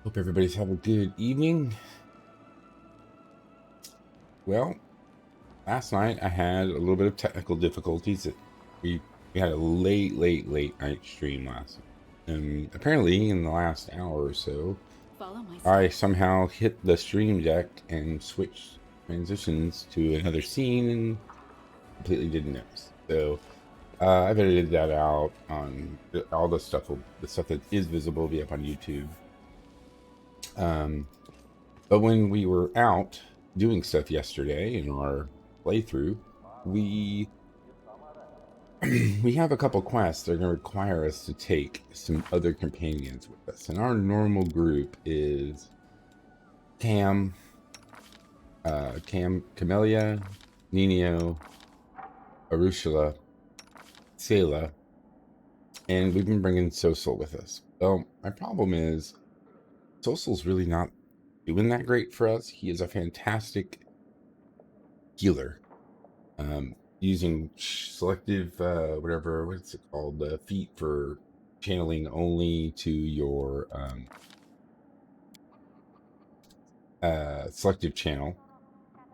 Hope everybody's having a good evening. Well, last night I had a little bit of technical difficulties. We had a late night stream last night. And apparently in the last hour or so, Follow my I steps. somehow hit the stream deck and switched transitions to another scene and completely didn't notice. So I've edited that out on all the stuff that is visible will be up on YouTube. Um, But when we were out doing stuff yesterday in our playthrough, we we have a couple quests that are going to require us to take some other companions with us. And our normal group is Cam, Camellia, Nino, Arushula, Selah, and we've been bringing Social with us. Well, my problem is Social's really not doing that great for us. He is a fantastic healer. Using selective what's it called, the feat for channeling only to your selective channel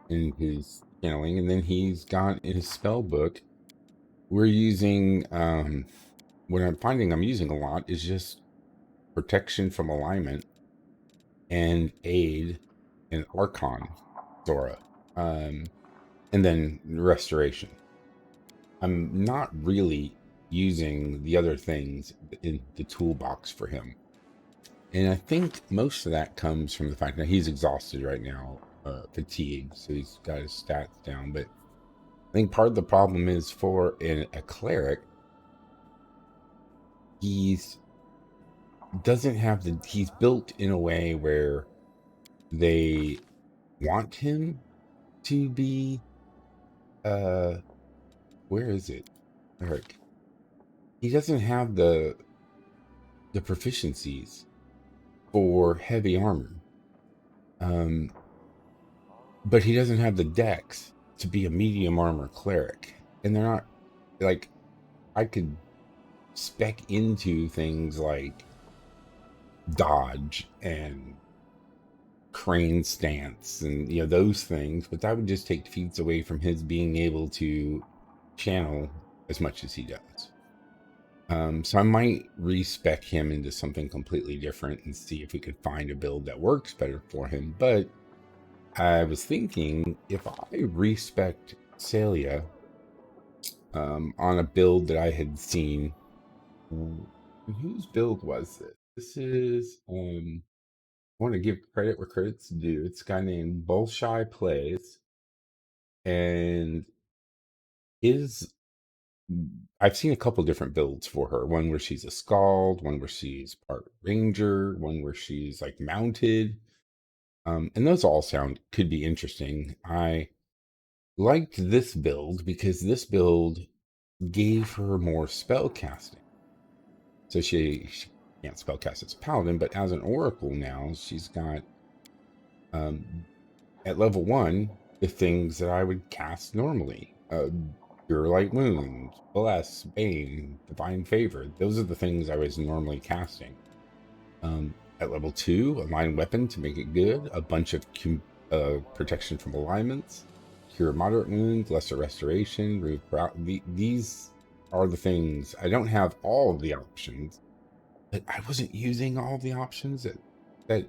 in his channeling, and then he's got in his spell book we're using what I'm finding I'm using a lot is just protection from alignment and aid and archon Zora, um and then restoration. I'm not really using the other things in the toolbox for him. And I think most of that comes from the fact that he's exhausted right now, fatigued, so he's got his stats down. But I think part of the problem is for a cleric, he's doesn't have he's built in a way where they want him to be uh where is it? Eric. He doesn't have the proficiencies for heavy armor. Um, but he doesn't have the dex to be a medium armor cleric. And they're not like I could spec into things like dodge and crane stance and those things, but that would just take feats away from his being able to channel as much as he does. So I might respec him into something completely different and see if we could find a build that works better for him. But I was thinking if I respect Celia on a build that I had seen. Whose build was it? This is I want to give credit where credit's due. It's a guy named Bolshai Plays, and is I've seen a couple different builds for her. One where she's a scald, one where she's part ranger, one where she's like mounted. And those all sound could be interesting. I liked this build because this build gave her more spell casting. So she can't spellcast as a paladin, but as an oracle now, she's got um, at level 1 the things that I would cast normally. Cure Light Wounds, Bless, Bane, Divine Favor. Those are the things I was normally casting. At level 2, a line weapon to make it good, a bunch of protection from alignments, Cure Moderate Wounds, Lesser Restoration, these are the things. I don't have all of the options, but I wasn't using all the options that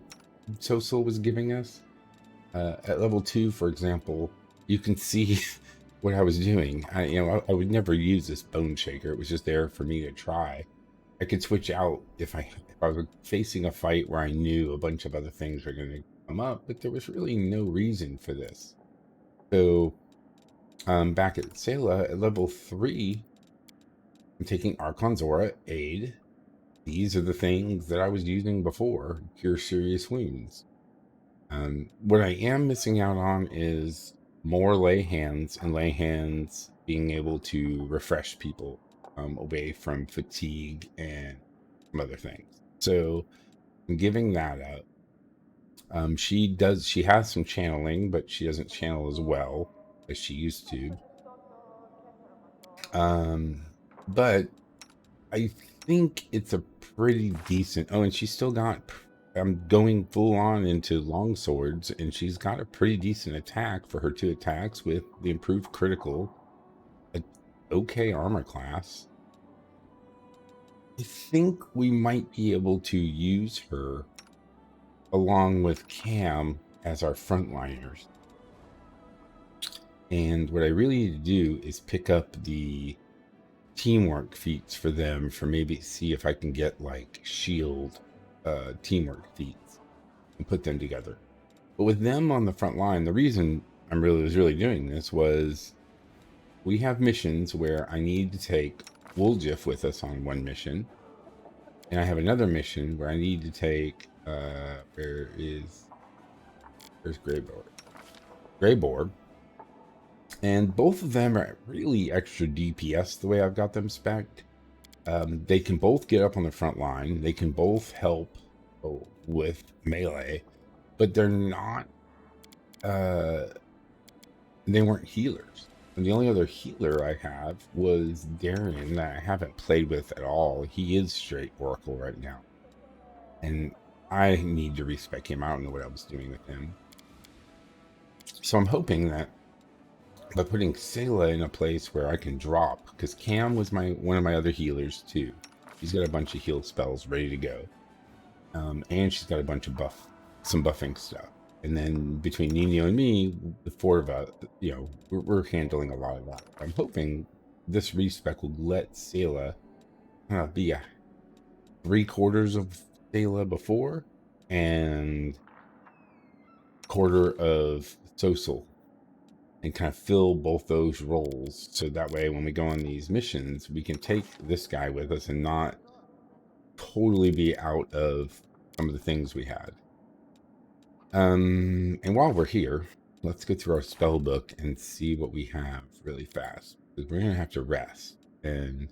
Sosul was giving us. At level 2, for example, you can see what I was doing. I would never use this bone shaker. It was just there for me to try. I could switch out if I was facing a fight where I knew a bunch of other things were going to come up, but there was really no reason for this. So back at Selah at level 3, I'm taking Archon Zora Aid. These are the things that I was using before, cure serious wounds. What I am missing out on is more lay hands and lay hands being able to refresh people away from fatigue and some other things. So I'm giving that up. She has some channeling, but she doesn't channel as well as she used to. Um, but I think it's a pretty decent. Oh, and she's still got I'm going full on into long swords, and she's got a pretty decent attack for her 2 attacks with the improved critical. A okay armor class. I think we might be able to use her along with Cam as our frontliners. And what I really need to do is pick up the teamwork feats for them, for maybe see if I can get like shield teamwork feats and put them together. But with them on the front line, the reason I was really doing this was we have missions where I need to take Wooljiff with us on one mission, and I have another mission where I need to take where's Greyboar? Greyboar. And both of them are really extra DPS the way I've got them spec'd. They can both get up on the front line. They can both help with melee, but they're not. They weren't healers. And the only other healer I have was Darian, that I haven't played with at all. He is straight Oracle right now, and I need to respec him. I don't know what I was doing with him. So I'm hoping that by putting Selah in a place where I can drop, because Cam was one of my other healers too. She's got a bunch of heal spells ready to go, and she's got a bunch of some buffing stuff. And then between Nino and me, the 4 of us, we're handling a lot of that. I'm hoping this respec will let Selah be a 3/4 of Selah before, and quarter of Social, and kind of fill both those roles. So that way, when we go on these missions, we can take this guy with us and not totally be out of some of the things we had. And while we're here, let's go through our spell book and see what we have really fast, because we're gonna have to rest. And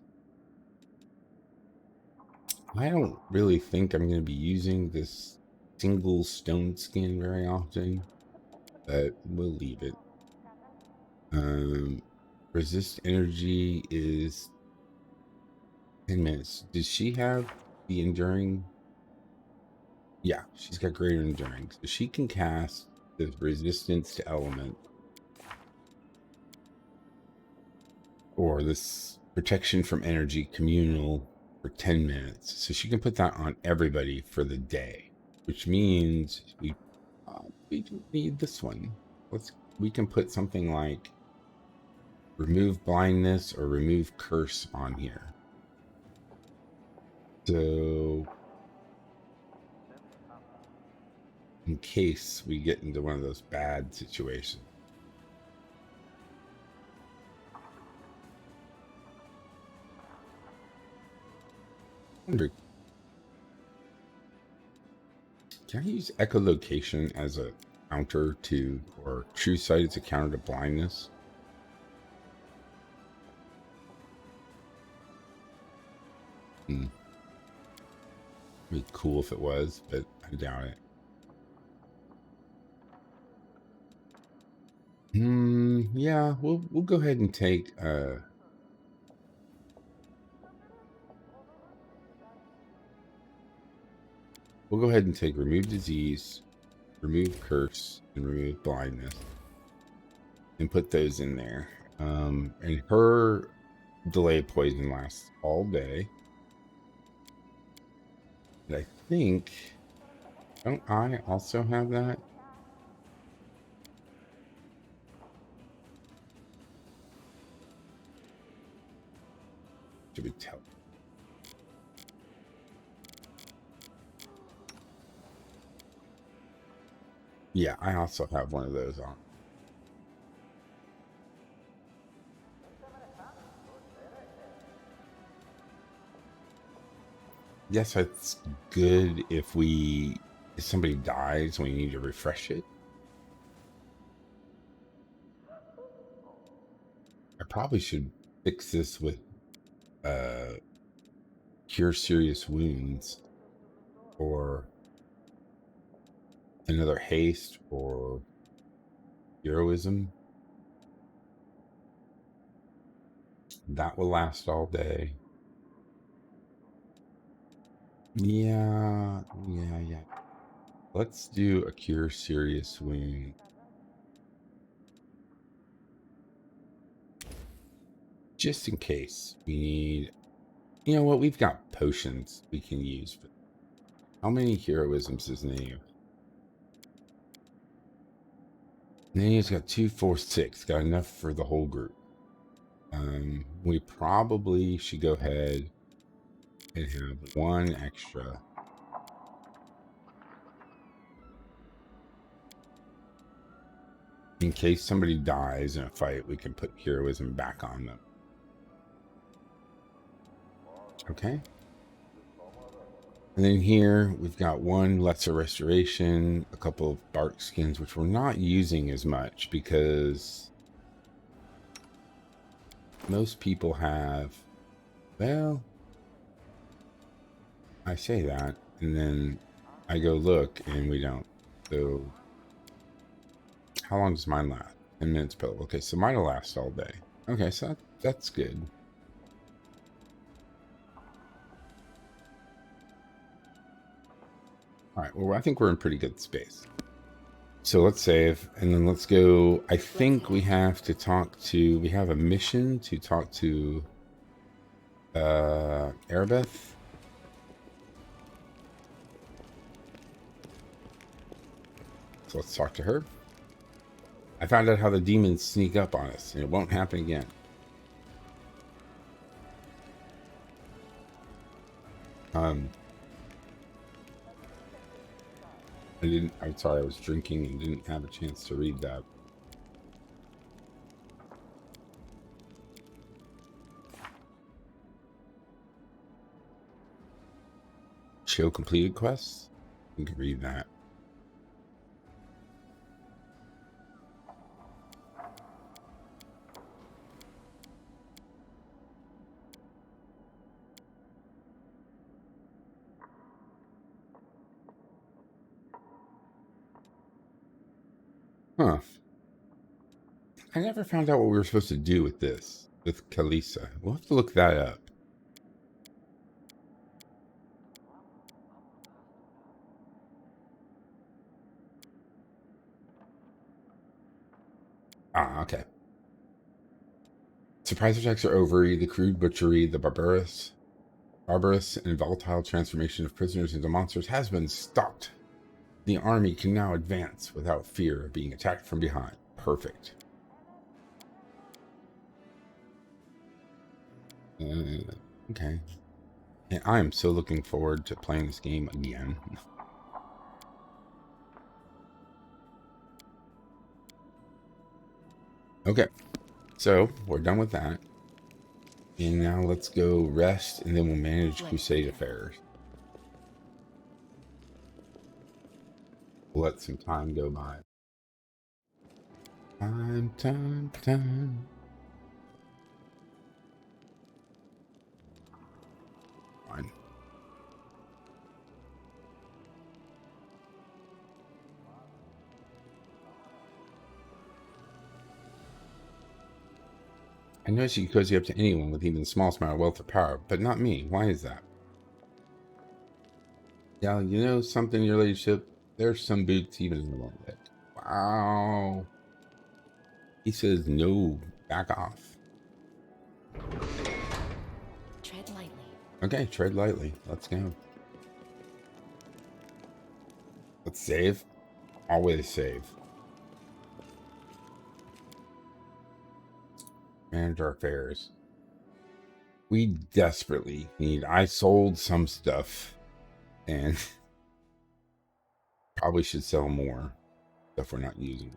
I don't really think I'm gonna be using this single stone skin very often, but we'll leave it. Resist energy is 10 minutes. Does she have the enduring? Yeah, she's got greater enduring. So she can cast the resistance to element, or this protection from energy communal, for 10 minutes. So she can put that on everybody for the day, which means we don't need this one. We can put something like remove blindness or remove curse on here. So in case we get into one of those bad situations. Can I use echolocation as a counter to, or true sight as a counter to blindness? It'd be cool if it was, but I doubt it. Yeah, we'll go ahead and take remove disease, remove curse, and remove blindness, and put those in there. And her delay poison lasts all day. And I think, don't I also have that? Should we tell? Yeah, I also have one of those on. Yes, it's good if somebody dies, we need to refresh it. I probably should fix this with cure serious wounds, or another haste, or heroism. That will last all day. Yeah. Let's do a cure serious wound. Just in case we need, you know what, we've got potions we can use. But how many heroisms does Name? Name's got 2, 4, 6. Got enough for the whole group. We probably should go ahead and have one extra. In case somebody dies in a fight, we can put heroism back on them. Okay. And then here we've got one lesser restoration, a couple of bark skins, which we're not using as much because most people have, well, I say that, and then I go look and we don't. So how long does mine last? 10 minutes pill. Okay, so mine will last all day. Okay, so that's good. All right, well, I think we're in pretty good space. So let's save, and then let's go. I think we have to talk to, we have a mission to talk to Arabeth. So let's talk to her. I found out how the demons sneak up on us, and it won't happen again. I'm sorry, I was drinking and didn't have a chance to read that. Show completed quests? You can read that. Huh. I never found out what we were supposed to do with this, with Kalisa. We'll have to look that up. Ah, okay. Surprise attacks are over. The crude butchery, the barbarous and volatile transformation of prisoners into monsters has been stopped. The army can now advance without fear of being attacked from behind. Perfect. Okay. And I am so looking forward to playing this game again. Okay. So we're done with that. And now let's go rest, and then we'll manage crusade affairs. We'll let some time go by. Time. Fine. I notice you can cozy up to anyone with even the smallest amount of wealth or power, but not me. Why is that? Yeah, you know something, your ladyship? There's some boots even in the wrong leg. Wow. He says no, back off. Tread lightly. Okay, tread lightly. Let's go. Let's save. Always save. Manage our affairs. We desperately need. I sold some stuff and probably should sell more stuff we're not using.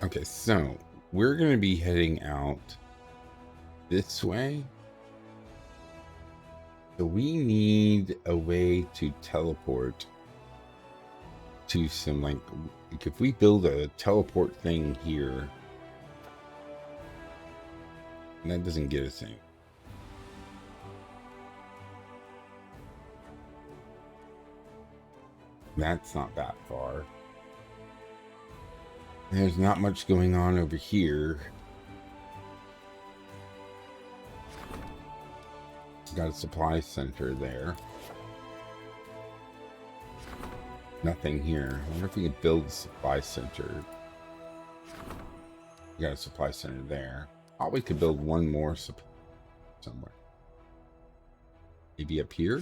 Okay, so we're going to be heading out this way. So we need a way to teleport to some, like if we build a teleport thing here, and that doesn't get us any. That's not that far. There's not much going on over here. Got a supply center there. Nothing here. I wonder if we could build a supply center. We got a supply center there. Thought we could build one more somewhere. Maybe up here?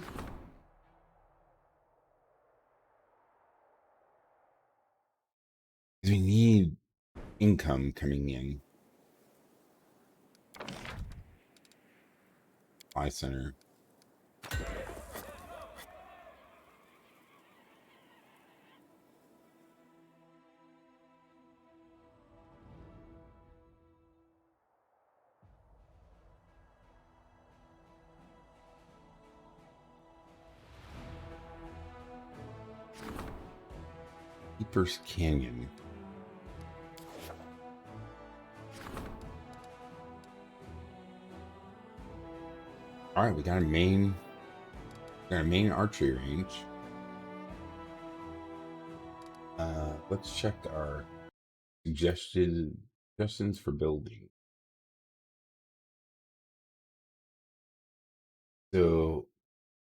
Because we need income coming in. Supply center. Keeper's Canyon. All right, we got a main archery range. Let's check our suggestions for building. So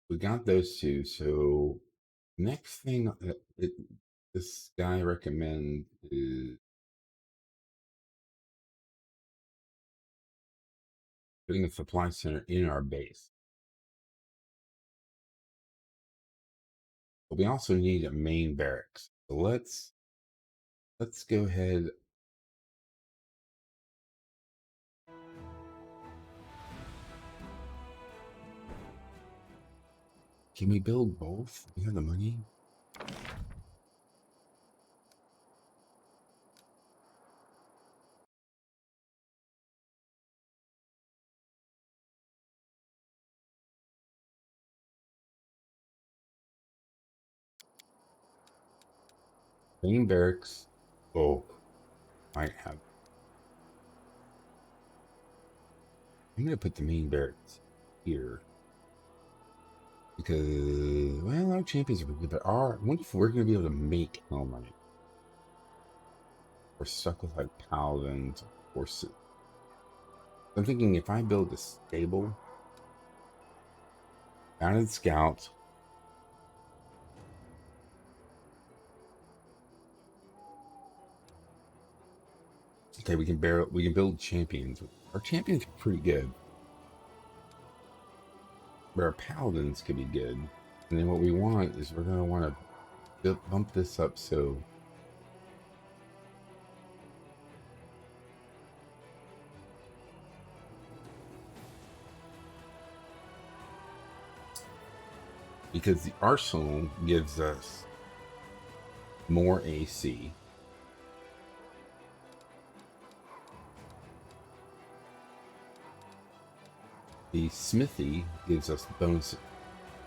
we got those two. So next thing this guy recommends is putting a supply center in our base. But we also need a main barracks. So let's go ahead. Can we build both? We have the money. Main barracks. Oh, might have. I'm gonna put the main barracks here because, well, our champions are pretty good, but I wonder if we're gonna be able to make hell money. We're stuck with like paladins, horses. I'm thinking if I build a stable, mounted scouts, okay, we can build champions. Our champions are pretty good, but our paladins could be good. And then what we want is we're gonna want to bump this up so because the arsenal gives us more AC. The smithy gives us bonuses.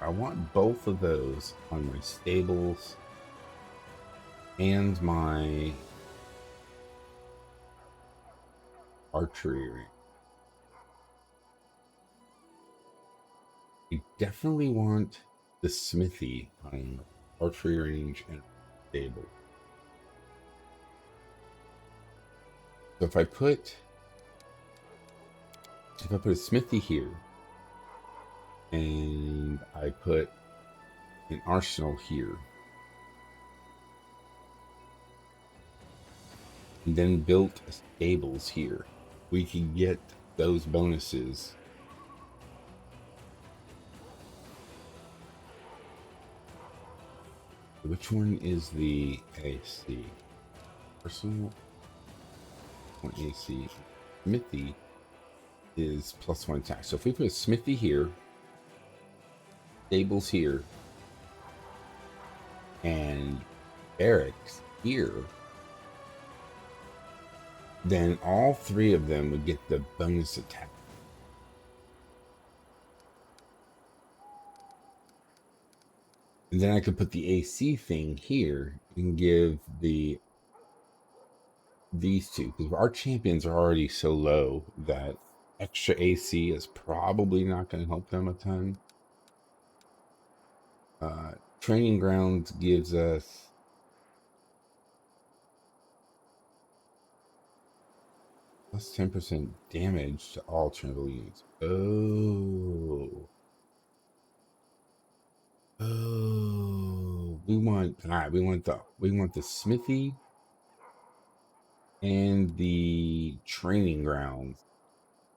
I want both of those on my stables and my archery range. We definitely want the smithy on archery range and stable. So if I put a smithy here and I put an arsenal here and then built stables here, we can get those bonuses. Which one is the AC? Personal one AC. Smithy is +1 attack. So if we put a smithy here, stables here, and barracks here, then all three of them would get the bonus attack. And then I could put the AC thing here and give these two, because our champions are already so low that extra AC is probably not going to help them a ton. Training grounds gives us plus 10% damage to all turnable units. Oh. Oh, we want that. We want the smithy and the training grounds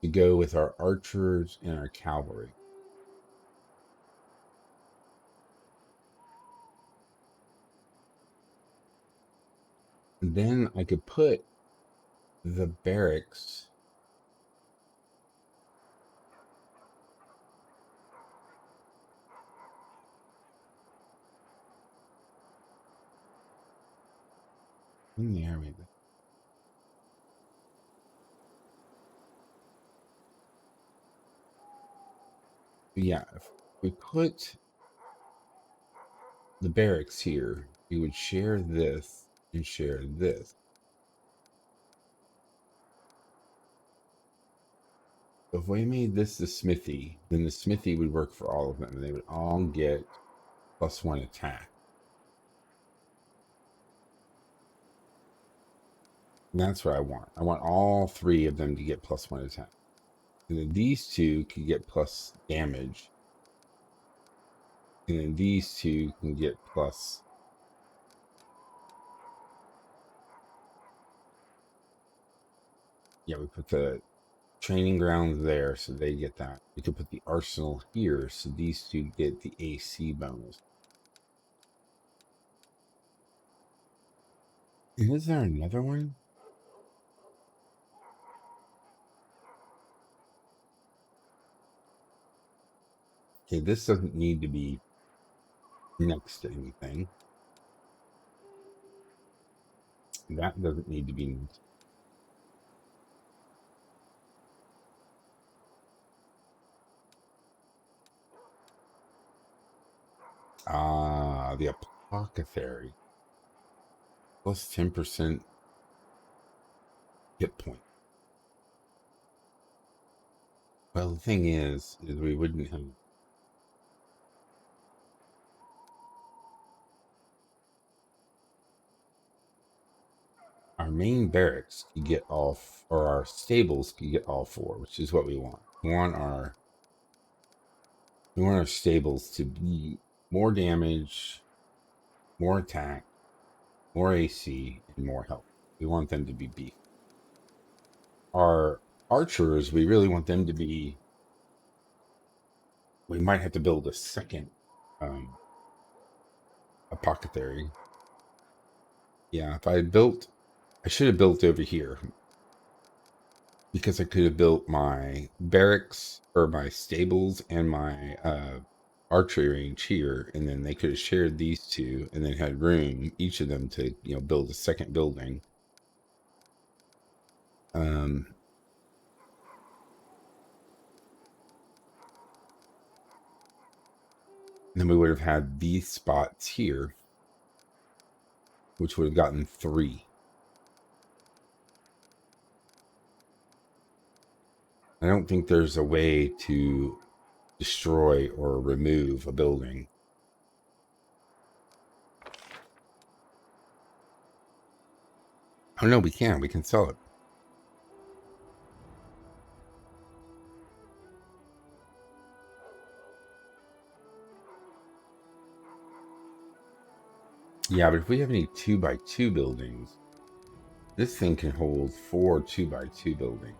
to go with our archers and our cavalry. And then I could put the barracks. In there, maybe. Yeah, if we put the barracks here, we would share this and share this. If we made this the smithy, then the smithy would work for all of them, and they would all get +1 attack. And that's what I want. I want all 3 of them to get +1 attack. And then these 2 can get plus damage. And then these 2 can get plus. Yeah, we put the training grounds there, so they get that. We could put the arsenal here, so these 2 get the AC bonus. And is there another one? Okay, this doesn't need to be next to anything. That doesn't need to be next. Ah, the apothecary. Plus 10% hit point. Well, the thing is we wouldn't have. Our main barracks could get all, or our stables could get all 4, which is what we want. We want our stables to be more damage, more attack, more AC, and more health. We want them to be beef. Our archers, we really want them to be. We might have to build a second apothecary. Yeah, I should have built over here, because I could have built my barracks or my stables and my archery range here, and then they could have shared these 2 and then had room, each of them, to build a second building. Then we would have had these spots here, which would have gotten 3. I don't think there's a way to destroy or remove a building. Oh no, we can. We can sell it. Yeah, but if we have any 2x2 buildings, this thing can hold 4 2x2 buildings.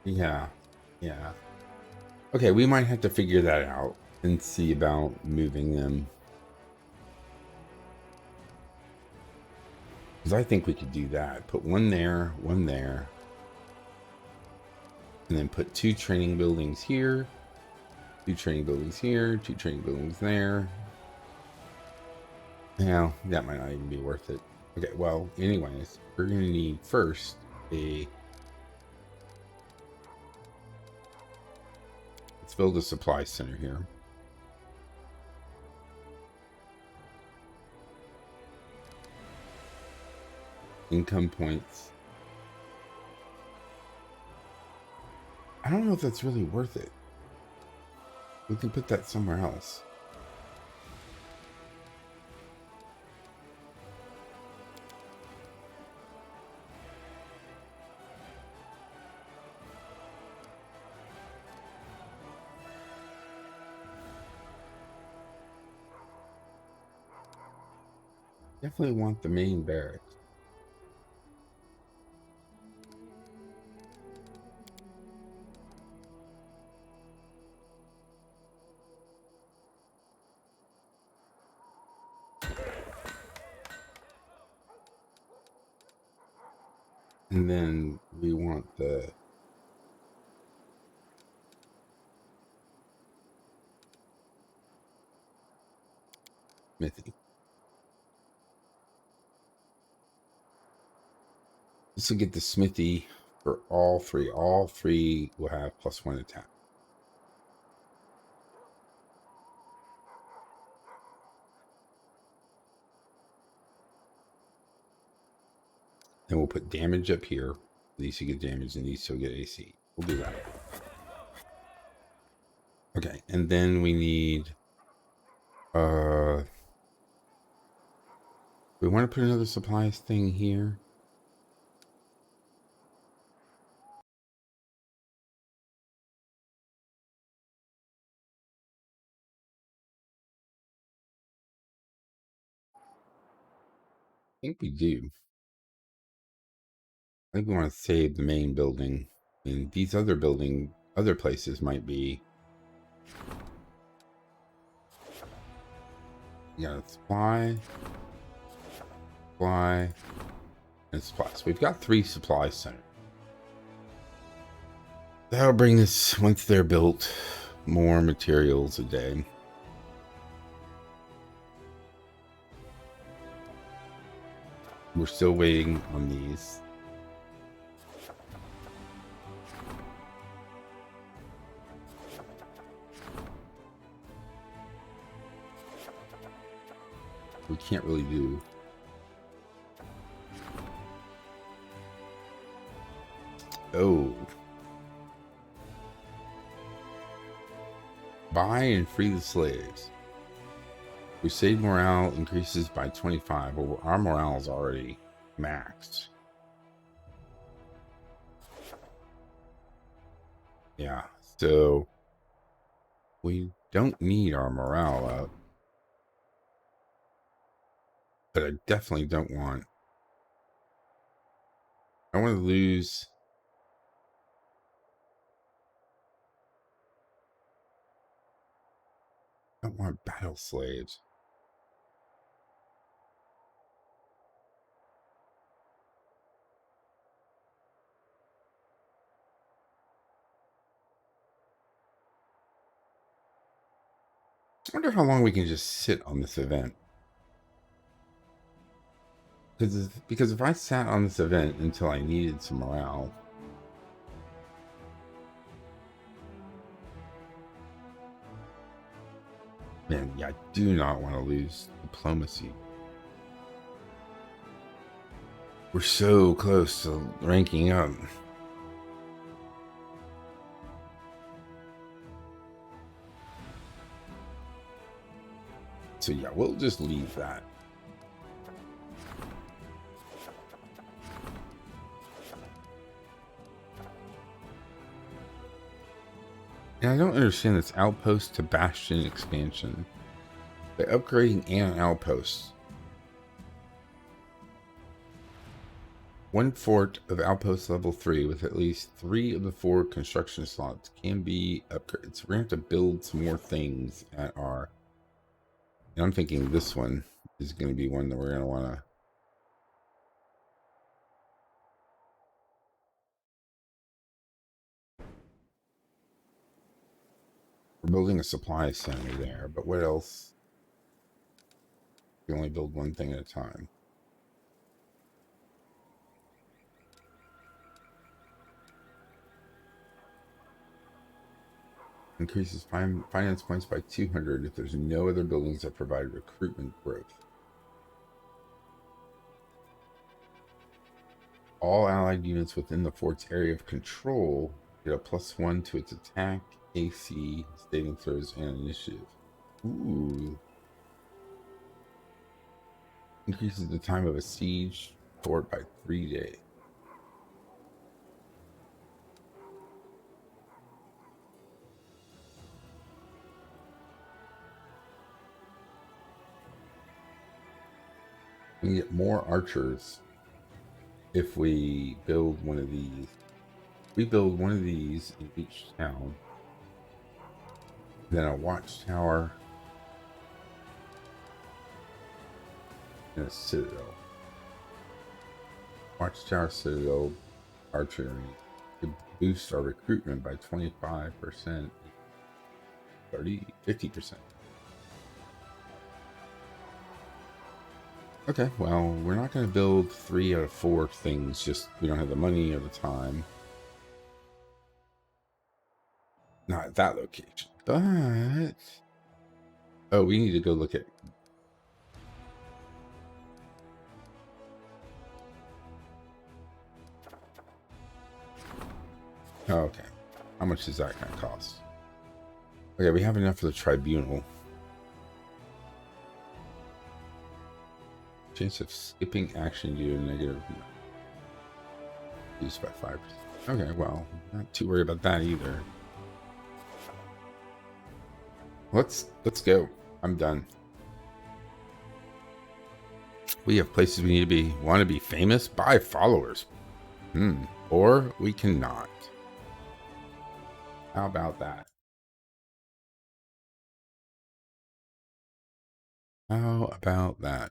Yeah, yeah. Okay, we might have to figure that out and see about moving them. Because I think we could do that. Put one there, and then put 2 training buildings here, 2 training buildings here, 2 training buildings there. Yeah, that might not even be worth it. Okay, well, anyways, we're going to need first let's build a supply center here. Income points. I don't know if that's really worth it. We can put that somewhere else. Definitely want the main barracks. And then we want the smithy. This will get the smithy for all three. All three will have +1 attack. Then we'll put damage up here. These will get damage and these will get AC. We'll do that. Okay, and then we need we want to put another supplies thing here. I think we do. I think we want to save the main building. And these other places might be. You got a supply, and supply. So we've got 3 supply centers. That'll bring us, once they're built, more materials a day. We're still waiting on these. We can't really do. Oh. Buy and free the slaves. Crusade morale increases by 25. Well, our morale is already maxed. Yeah, so we don't need our morale up. But I definitely don't want. I want to lose. I don't want battle slaves. I wonder how long we can just sit on this event. Because if I sat on this event until I needed some morale. Man, yeah, I do not want to lose diplomacy. We're so close to ranking up. So yeah, we'll just leave that. And I don't understand this outpost to bastion expansion. By upgrading an outpost. 1 fort of outpost level 3 with at least 3 of the 4 construction slots can be upgraded. So we're going to have to build some more things at our. And I'm thinking this one is going to be one that we're going to want to. We're building a supply center there, but what else? We only build one thing at a time. Increases finance points by 200 if there's no other buildings that provide recruitment growth. All allied units within the fort's area of control get a +1 to its attack, AC, saving throws, and initiative. Ooh. Increases the time of a siege fort by 3 days. We can get more archers if we build one of these. We build one of these in each town. Then a watchtower and a citadel. Watchtower, citadel, archery to boost our recruitment by 25%, 50%. Okay, well, we're not going to build 3 out of 4 things, just we don't have the money or the time. Not at that location, but... Oh, we need to go look at... Oh, okay. How much does that kind of cost? Okay, we have enough for the tribunal. Chance of skipping action due to negative use by 5%. Okay, well, not too worried about that either. Let's go. I'm done. We have places we need to be. Want to be famous? Buy followers. Or we cannot. How about that? How about that?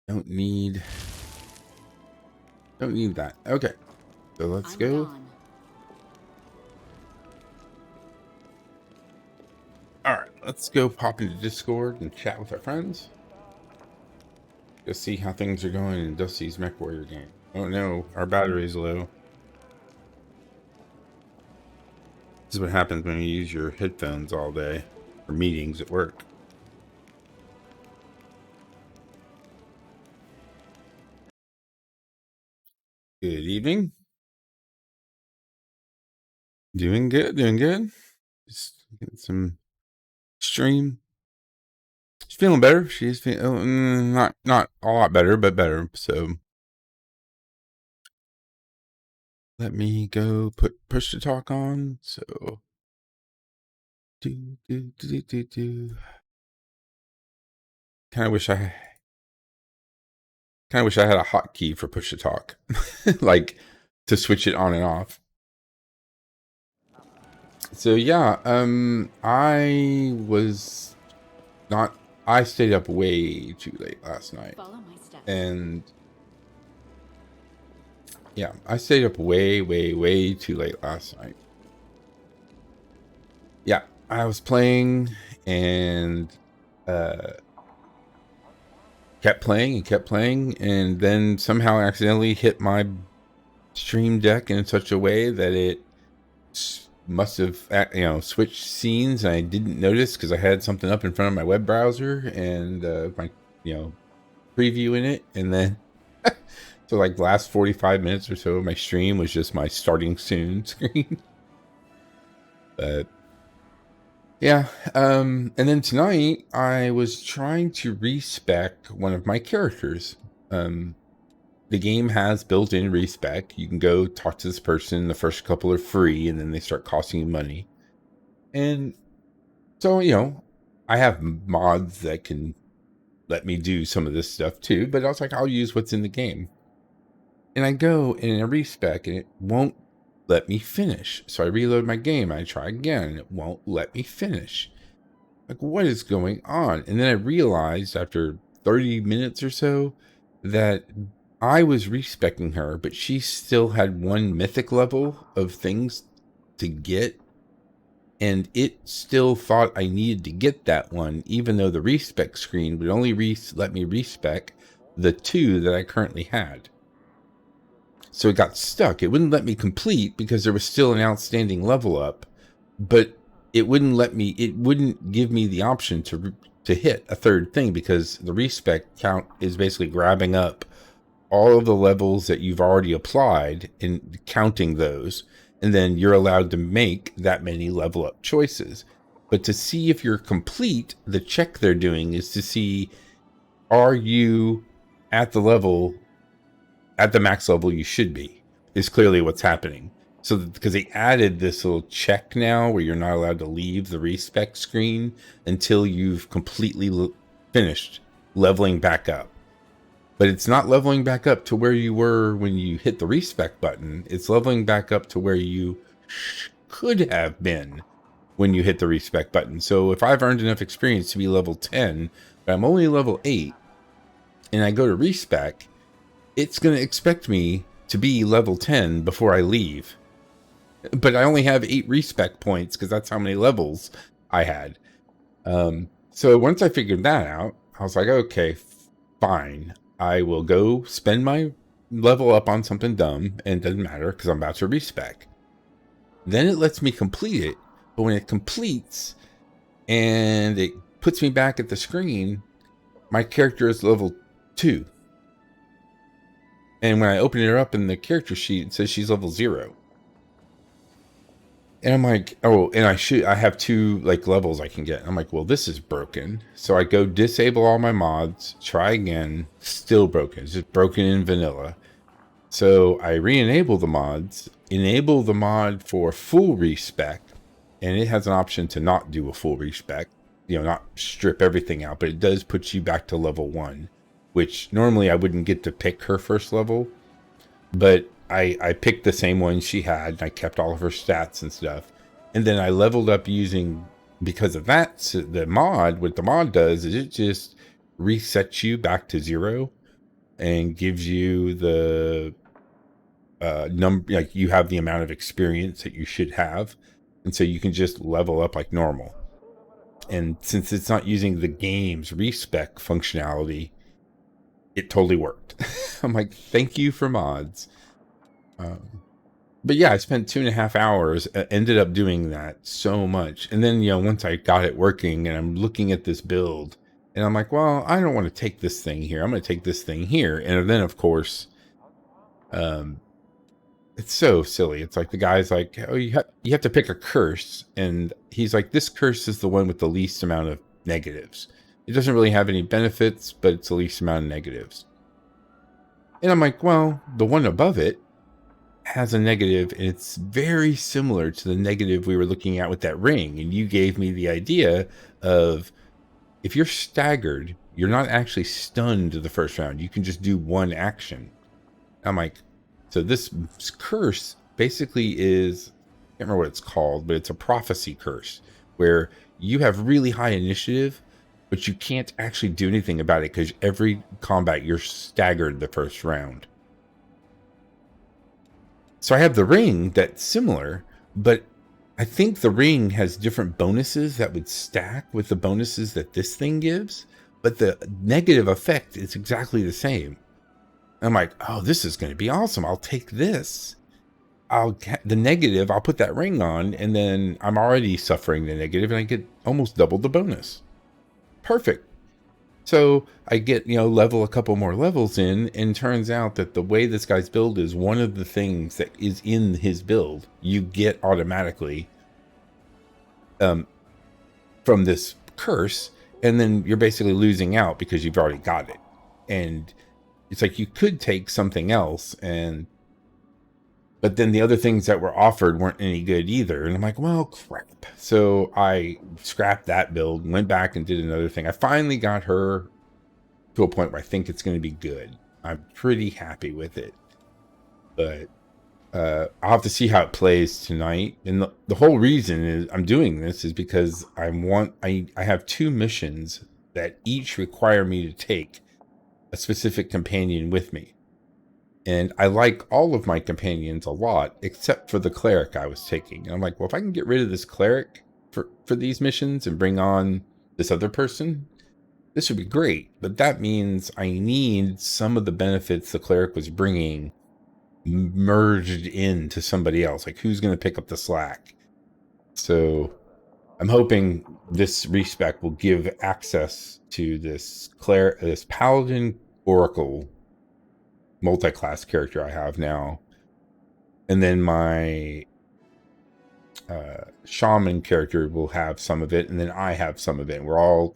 Don't need that. Okay. So let's go. Alright, let's go pop into Discord and chat with our friends. Go see how things are going in Dusty's Mech Warrior game. Oh no, our battery's low. This is what happens when you use your headphones all day for meetings at work. Good evening. Doing good, doing good. Just getting some stream. She's feeling better. She's feeling not a lot better, but better. So let me go put push to talk on. So do. Kind of wish I had a hotkey for push to talk, like to switch it on and off. So yeah, I stayed up way too late last night. And yeah, I stayed up way too late last night. Yeah, I was playing and kept playing and then somehow accidentally hit my stream deck in such a way that it must have switched scenes, and I didn't notice because I had something up in front of my web browser and my preview in it, and then so like the last 45 minutes or so of my stream was just my starting soon screen. But yeah, and then tonight I was trying to respec one of my characters. The game has built-in respec. You can go talk to this person. The first couple are free, and then they start costing you money. And so, I have mods that can let me do some of this stuff too, but I was like, I'll use what's in the game. And I go in a respec, and it won't let me finish. So I reload my game. I try again, and it won't let me finish. Like, what is going on? And then I realized after 30 minutes or so that I was respecing her, but she still had one mythic level of things to get. And it still thought I needed to get that one, even though the respec screen would only let me respec the 2 that I currently had. So it got stuck. It wouldn't let me complete because there was still an outstanding level up, but it wouldn't give me the option to hit a third thing because the respec count is basically grabbing up all of the levels that you've already applied and counting those, and then you're allowed to make that many level up choices. But to see if you're complete, the check they're doing is to see are you at the level, at the max level you should be, is clearly what's happening. So because they added this little check now where you're not allowed to leave the respec screen until you've completely finished leveling back up. But it's not leveling back up to where you were when you hit the respec button. It's leveling back up to where you could have been when you hit the respec button. So if I've earned enough experience to be level 10, but I'm only level 8, and I go to respec, it's going to expect me to be level 10 before I leave. But I only have 8 respec points because that's how many levels I had. So once I figured that out, I was like, okay, fine. I will go spend my level up on something dumb, and it doesn't matter because I'm about to respec. Then it lets me complete it, but when it completes and it puts me back at the screen, my character is level 2. And when I open her up in the character sheet, it says she's level 0. And I'm like, oh, and I have 2 like levels I can get. I'm like, well, this is broken. So I go disable all my mods, try again, still broken. It's just broken in vanilla. So I re-enable the mods, enable the mod for full respec, and it has an option to not do a full respec, not strip everything out, but it does put you back to level 1, which normally I wouldn't get to pick her first level, but I picked the same one she had, and I kept all of her stats and stuff. And then I leveled up using, because of that, so what the mod does is it just resets you back to 0 and gives you the number, like you have the amount of experience that you should have. And so you can just level up like normal. And since it's not using the game's respec functionality, it totally worked. I'm like, thank you for mods. But yeah, I spent 2.5 hours, ended up doing that so much. And then, once I got it working and I'm looking at this build and I'm like, well, I don't want to take this thing here. I'm going to take this thing here. And then of course, it's so silly. It's like the guy's like, oh, you have to pick a curse. And he's like, this curse is the one with the least amount of negatives. It doesn't really have any benefits, but it's the least amount of negatives. And I'm like, well, the one above it has a negative, and it's very similar to the negative we were looking at with that ring. And you gave me the idea of, if you're staggered, you're not actually stunned the first round. You can just do one action. I'm like, so this curse basically is, I can't remember what it's called, but it's a prophecy curse where you have really high initiative, but you can't actually do anything about it because every combat you're staggered the first round. So I have the ring that's similar, but I think the ring has different bonuses that would stack with the bonuses that this thing gives, but the negative effect is exactly the same. I'm like, oh, this is going to be awesome. I'll take this. The negative, I'll put that ring on, and then I'm already suffering the negative, and I get almost double the bonus. Perfect. So I get, level a couple more levels in, and turns out that the way this guy's build is, one of the things that is in his build, you get automatically from this curse, and then you're basically losing out because you've already got it. And it's like you could take something else, but then the other things that were offered weren't any good either. And I'm like, well, crap. So I scrapped that build, went back and did another thing. I finally got her to a point where I think it's going to be good. I'm pretty happy with it. But I'll have to see how it plays tonight. And the whole reason is I'm doing this is because I have 2 missions that each require me to take a specific companion with me. And I like all of my companions a lot, except for the cleric I was taking. And I'm like, well, if I can get rid of this cleric for these missions and bring on this other person, this would be great. But that means I need some of the benefits the cleric was bringing merged into somebody else. Like, who's going to pick up the slack? So I'm hoping this respec will give access to this paladin oracle multi-class character I have now, and then my shaman character will have some of it, and then I have some of it. We're all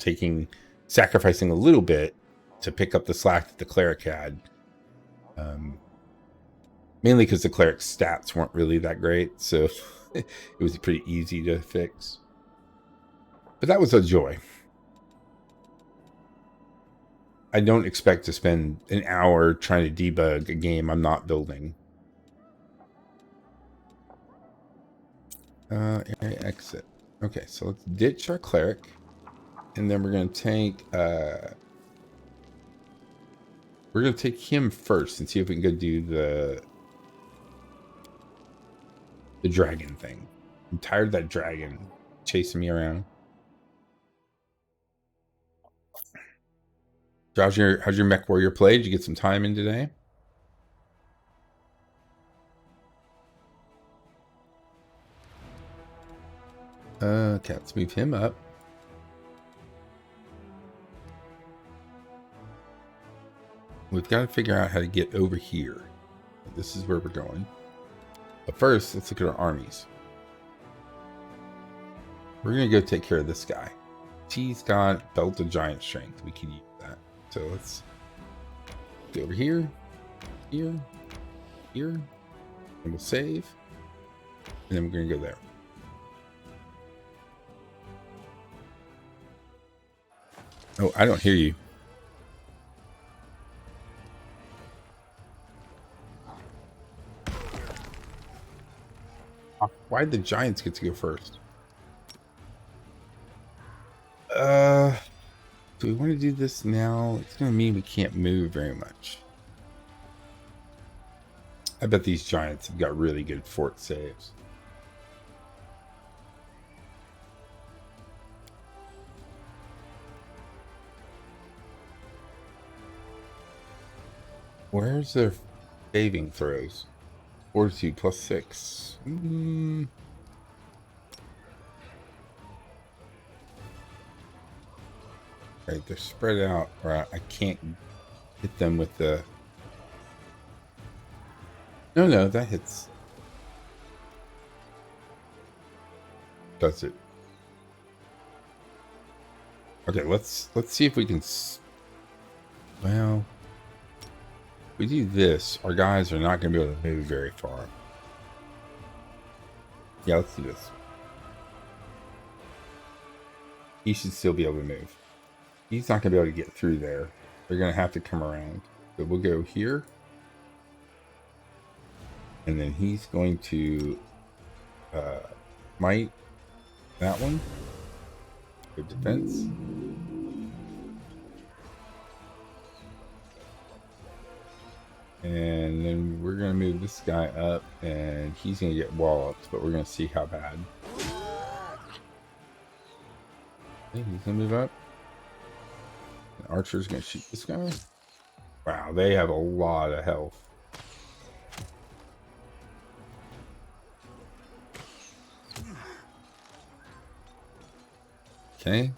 sacrificing a little bit to pick up the slack that the cleric had. Mainly because the cleric's stats weren't really that great, so it was pretty easy to fix. But that was a joy. I don't expect to spend an hour trying to debug a game I'm not building. Area exit. Okay, so let's ditch our cleric, and then we're going to take him first and see if we can go do the dragon thing. I'm tired of that dragon chasing me around. How's your mech warrior play? Did you get some time in today? Okay, let's move him up. We've got to figure out how to get over here. This is where we're going. But first, let's look at our armies. We're going to go take care of this guy. He's got Belt of Giant Strength. We can use that. So let's go over here, here, here, and we'll save. And then we're going to go there. Oh, I don't hear you. Why'd the Giants get to go first? Do we want to do this now? It's going to mean we can't move very much. I bet these Giants have got really good fort saves. Where's their saving throws? Fortitude +6. Right, they're spread out, or I can't hit them with the... No, that hits. Does it? Okay, let's see if we can... Well, if we do this, our guys are not going to be able to move very far. Yeah, let's do this. He should still be able to move. He's not going to be able to get through there. They're going to have to come around. So we'll go here. And then he's going to might that one. Good defense. And then we're going to move this guy up, and he's going to get walloped, but we're going to see how bad. Okay, he's going to move up. And Archer's going to shoot this guy. Wow, they have a lot of health. Okay.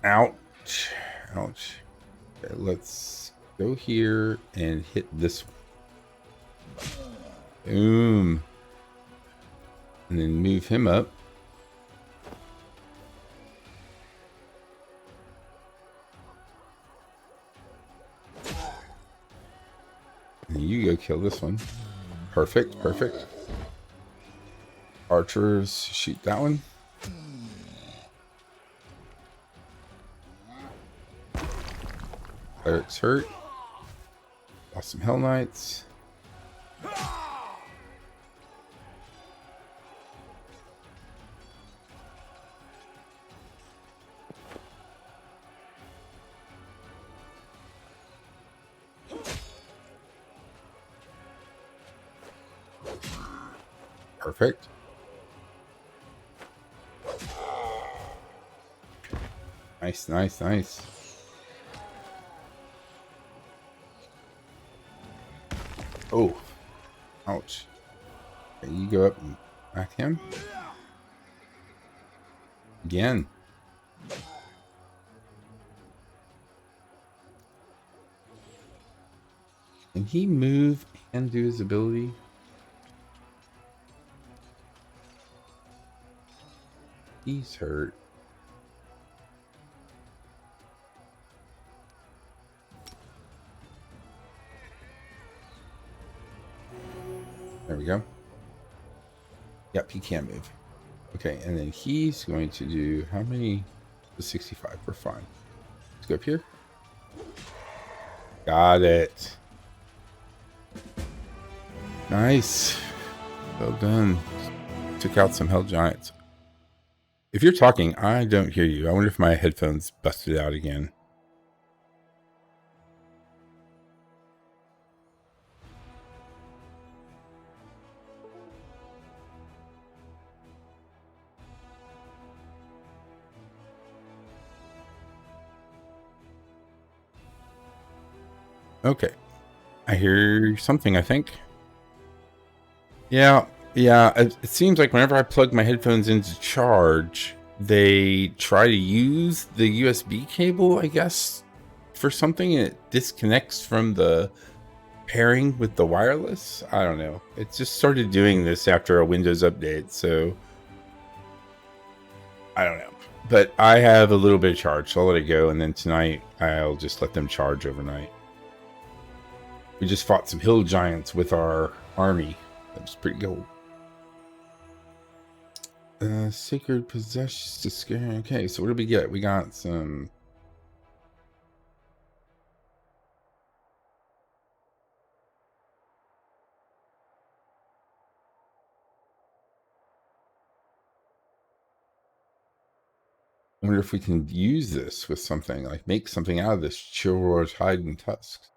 Ouch. Ouch. Okay, let's go here and hit this one. Boom. And then move him up. And you go kill this one. Perfect, perfect. Archers shoot that one. Cleric's hurt. Lost some Hell Knights. Perfect. Nice, nice, nice. Oh, ouch. Okay, you go up and whack him. Again. Can he move and do his ability? He's hurt. There we go. Yep, he can move. Okay, and then he's going to do how many? The 65. We're fine. Let's go up here. Got it. Nice. Well done. Took out some hell giants. If you're talking, I don't hear you. I wonder if my headphones busted out again. Okay. I hear something, I think. Yeah. It seems like whenever I plug my headphones into charge, they try to use the USB cable, I guess, for something, and it disconnects from the pairing with the wireless. I don't know. It just started doing this after a Windows update, so I don't know. But I have a little bit of charge, so I'll let it go, and then tonight I'll just let them charge overnight. We just fought some hill giants with our army. That was pretty cool. Sacred possessions to scare. Okay, so what did we get? We got some. I wonder if we can use this with something, like make something out of this Chilroy's hide and tusks.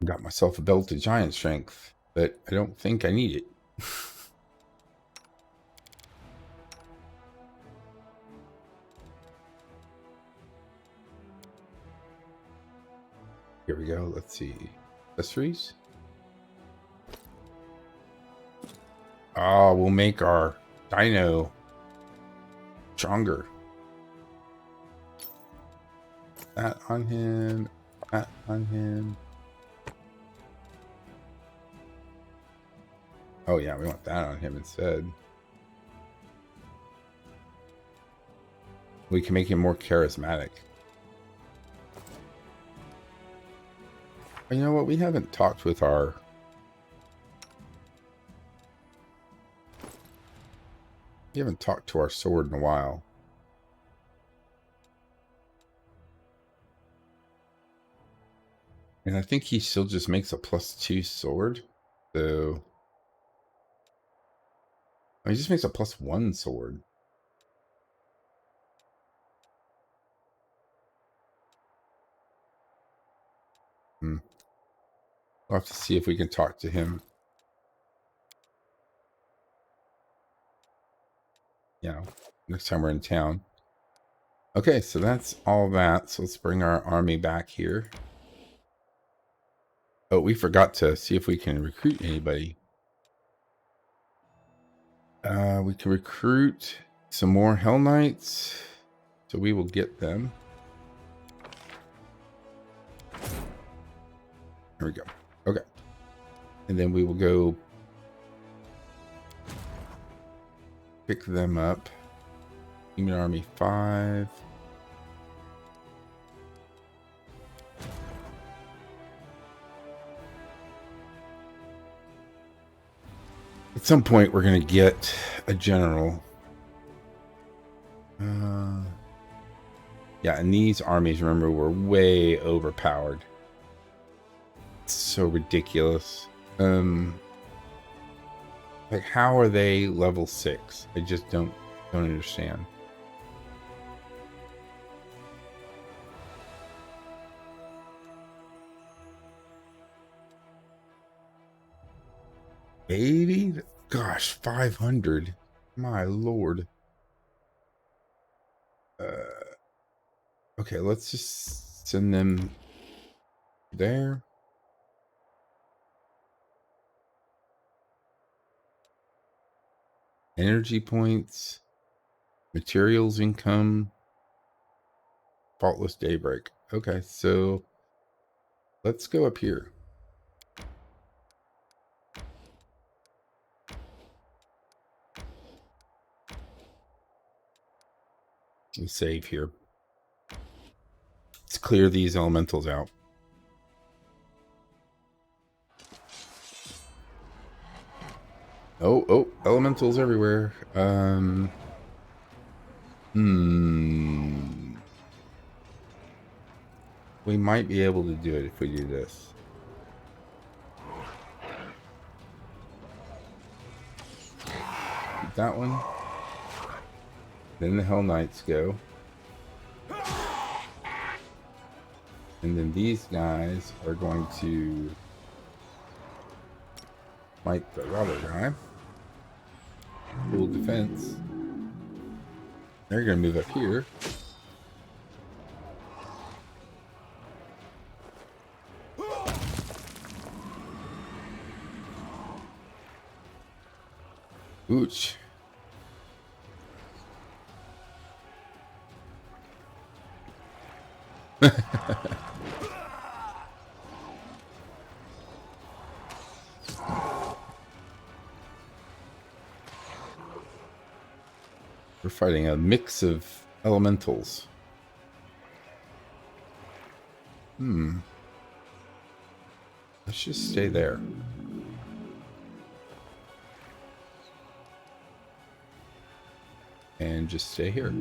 Got myself a belt of giant strength, but I don't think I need it. Here we go. Let's see. Accessories. Oh, we'll make our dino stronger. That on him. That on him. Oh, yeah, we want that on him instead. We can make him more charismatic. But you know what? We haven't talked with our... We haven't talked to our sword in a while. And I think he still just makes a +2 sword. So... he just makes a +1 sword. We'll have to see if we can talk to him. Yeah, next time we're in town. Okay, so that's all that. So let's bring our army back here. Oh, we forgot to see if we can recruit anybody. We can recruit some more Hell Knights. So we will get them. There we go. Okay. And then we will go pick them up. Human Army 5. At some point, we're going to get a general. Yeah, and these armies, remember, were way overpowered. It's so ridiculous. Like, how are they level 6? I just don't understand. Baby, gosh, 500. My lord. Okay, let's just send them there. Energy points, materials income, faultless daybreak. Okay, so let's go up here. Let's save here. Let's clear these elementals out. Oh, elementals everywhere. We might be able to do it if we do this. Keep that one. Then the Hell Knights go. And then these guys are going to fight the other guy. Full defense. They're going to move up here. Ooch. We're fighting a mix of elementals. Let's just stay there. And just stay here.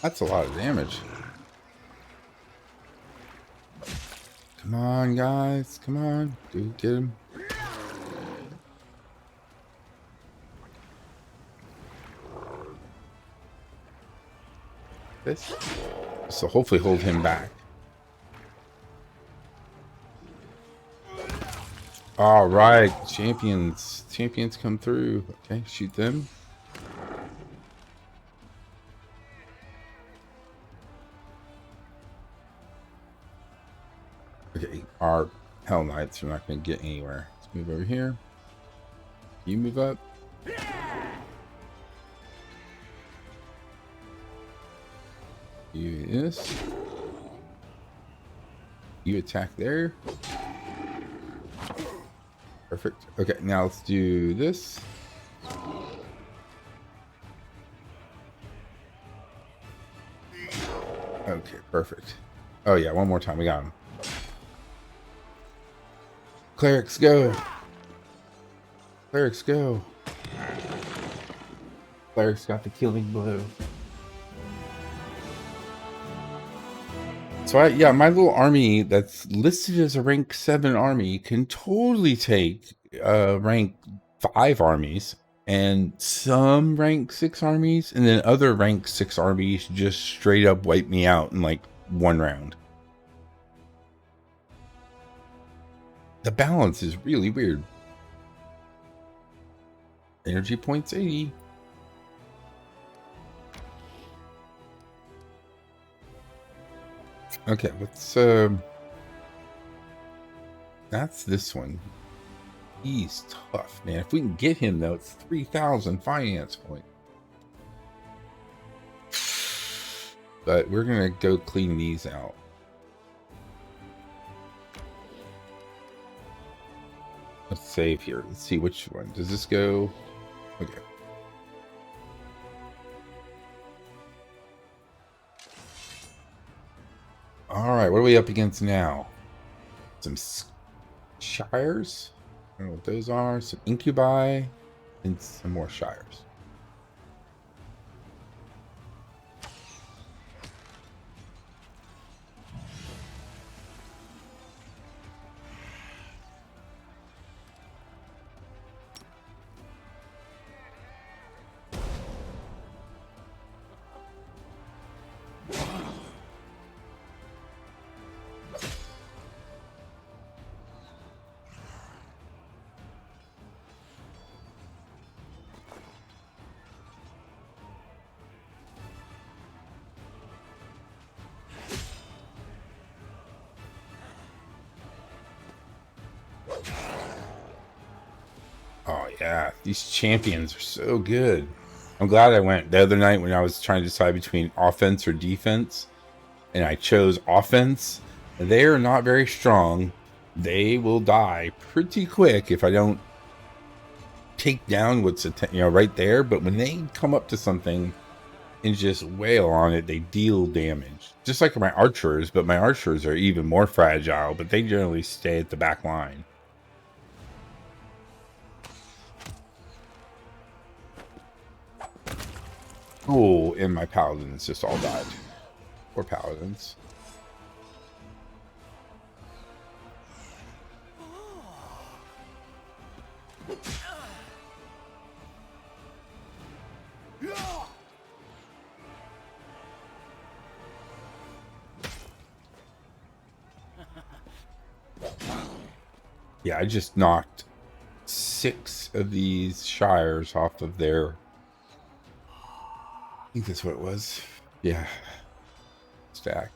That's a lot of damage. Come on, guys. Come on. Dude, get him. This will hopefully hold him back. All right, champions come through. Okay, shoot them. Okay, our Hell Knights are not going to get anywhere. Let's move over here. You move up. You this. You attack there. Perfect. Okay, now let's do this. Okay, perfect. Oh yeah, one more time. We got him. Clerics, go. Clerics, go. Clerics got the killing blow. So yeah, my little army that's listed as a rank 7 army can totally take rank 5 armies and some rank 6 armies, and then other rank 6 armies just straight up wipe me out in like one round. The balance is really weird. Energy points 80. Okay, let's that's this one. He's tough, man. If we can get him though, it's 3,000 finance point. But we're gonna go clean these out. Let's save here. Let's see which one. Does this go? Okay. Alright, what are we up against now? Some shires? I don't know what those are. Some incubi and some more shires. Oh yeah, these champions are so good. I'm glad I went the other night when I was trying to decide between offense or defense. and I chose offense, they are not very strong. They will die pretty quick if I don't take down what's right there. But when they come up to something and just wail on it, they deal damage. Just like my archers, but my archers are even more fragile, but they generally stay at the back line. Oh, and my paladins just all died. Poor paladins. Yeah, I just knocked 6 of these shires off of their... I think that's what it was. Yeah. Stack.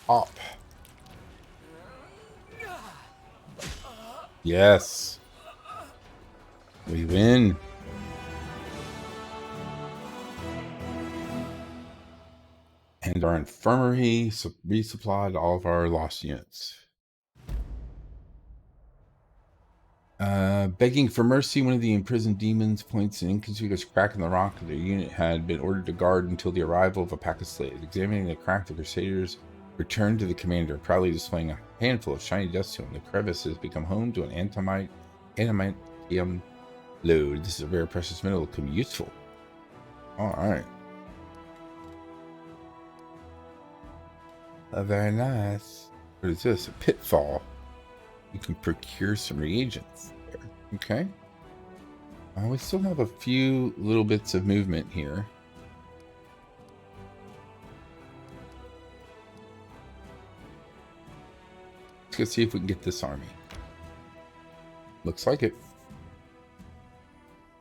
Up. Yes. We win. And our infirmary resupplied all of our lost units. Begging for mercy, one of the imprisoned demons points an inconspicuous crack in the rock their unit had been ordered to guard until the arrival of a pack of slaves. Examining the crack, the crusaders returned to the commander, proudly displaying a handful of shiny dust to him. The crevice has become home to an adamantium load. This is a very precious mineral. It can be useful. Alright. Very nice. What is this? A pitfall. You can procure some reagents there. Okay. We still have a few little bits of movement here. Let's go see if we can get this army. Looks like it.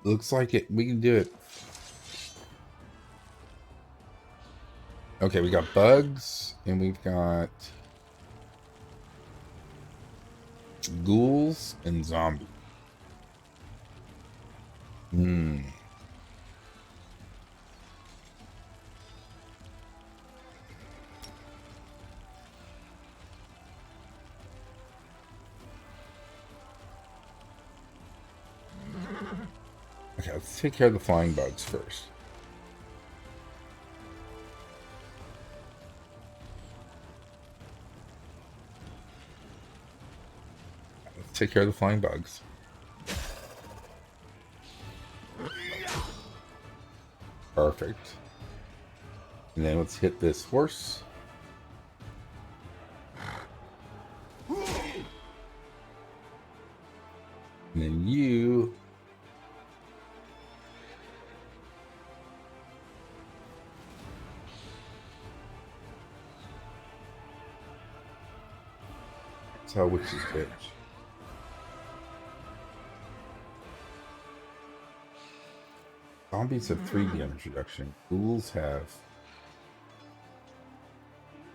Looks like it. We can do it. Okay, we got bugs, and we've got ghouls and zombies. Okay, let's take care of the flying bugs first. Let's take care of the flying bugs. Perfect. And then let's hit this horse. And then you... Tell which is which. Zombies have 3 damage reduction. Ghouls have...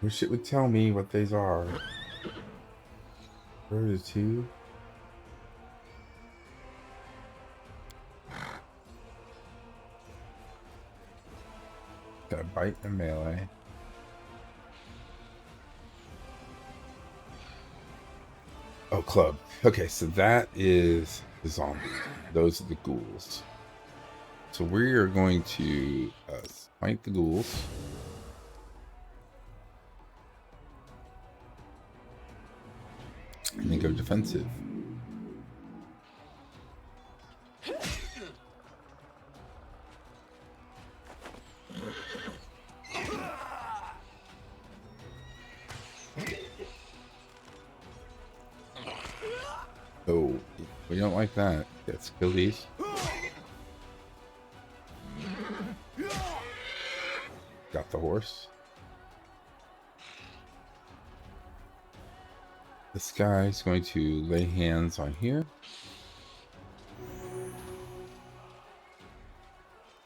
Wish it would tell me what these are. Where are the 2? Got a bite and melee. Oh, club. Okay, so that is the zombie. Those are the ghouls. So we are going to fight the ghouls. And then go defensive. Oh, we don't like that. Let's kill these. Got the horse. This guy's going to lay hands on here.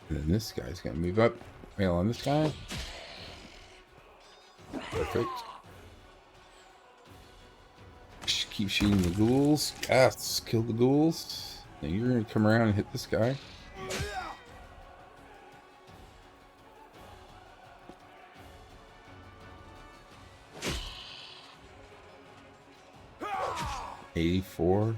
And then this guy's going to move up. Wail on this guy. Perfect. Keep shooting the ghouls. Yes, kill the ghouls. Now you're going to come around and hit this guy. $84.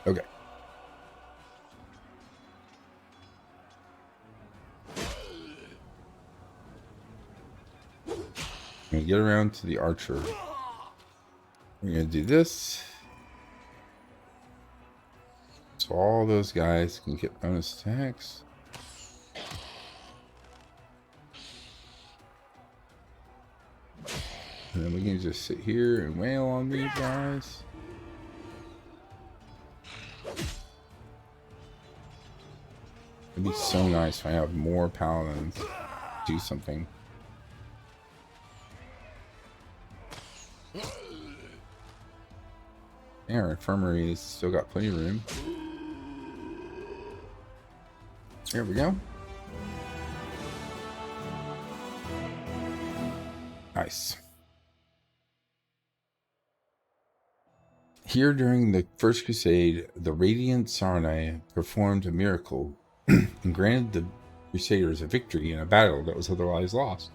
Okay. I'm going to get around to the archer. We're going to do this. So all those guys can get bonus attacks. And then we can just sit here and wail on these guys. It'd be so nice if I have more paladins do something. Yeah, our infirmary's still got plenty of room. There we go. Nice. Here during the First Crusade, the Radiant Sarni performed a miracle and granted the Crusaders a victory in a battle that was otherwise lost.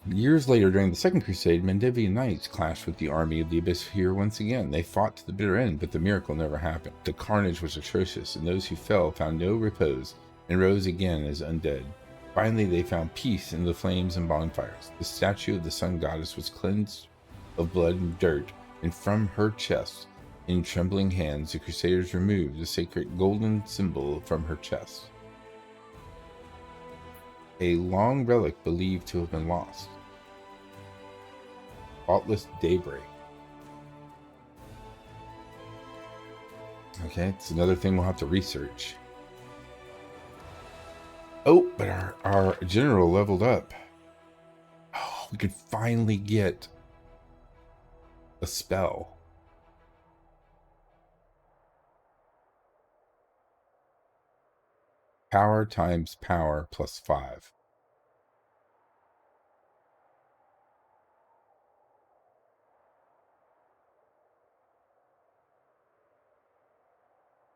Years later, during the Second Crusade, Mendevian Knights clashed with the army of the Abyss here once again. They fought to the bitter end, but the miracle never happened. The carnage was atrocious, and those who fell found no repose and rose again as undead. Finally, they found peace in the flames and bonfires. The statue of the sun goddess was cleansed of blood and dirt, and from her chest, in trembling hands, the Crusaders removed the sacred golden symbol from her chest. A long relic believed to have been lost. Faultless daybreak. Okay, it's another thing we'll have to research. Oh, but our general leveled up. Oh, we could finally get a spell. Power times power plus 5.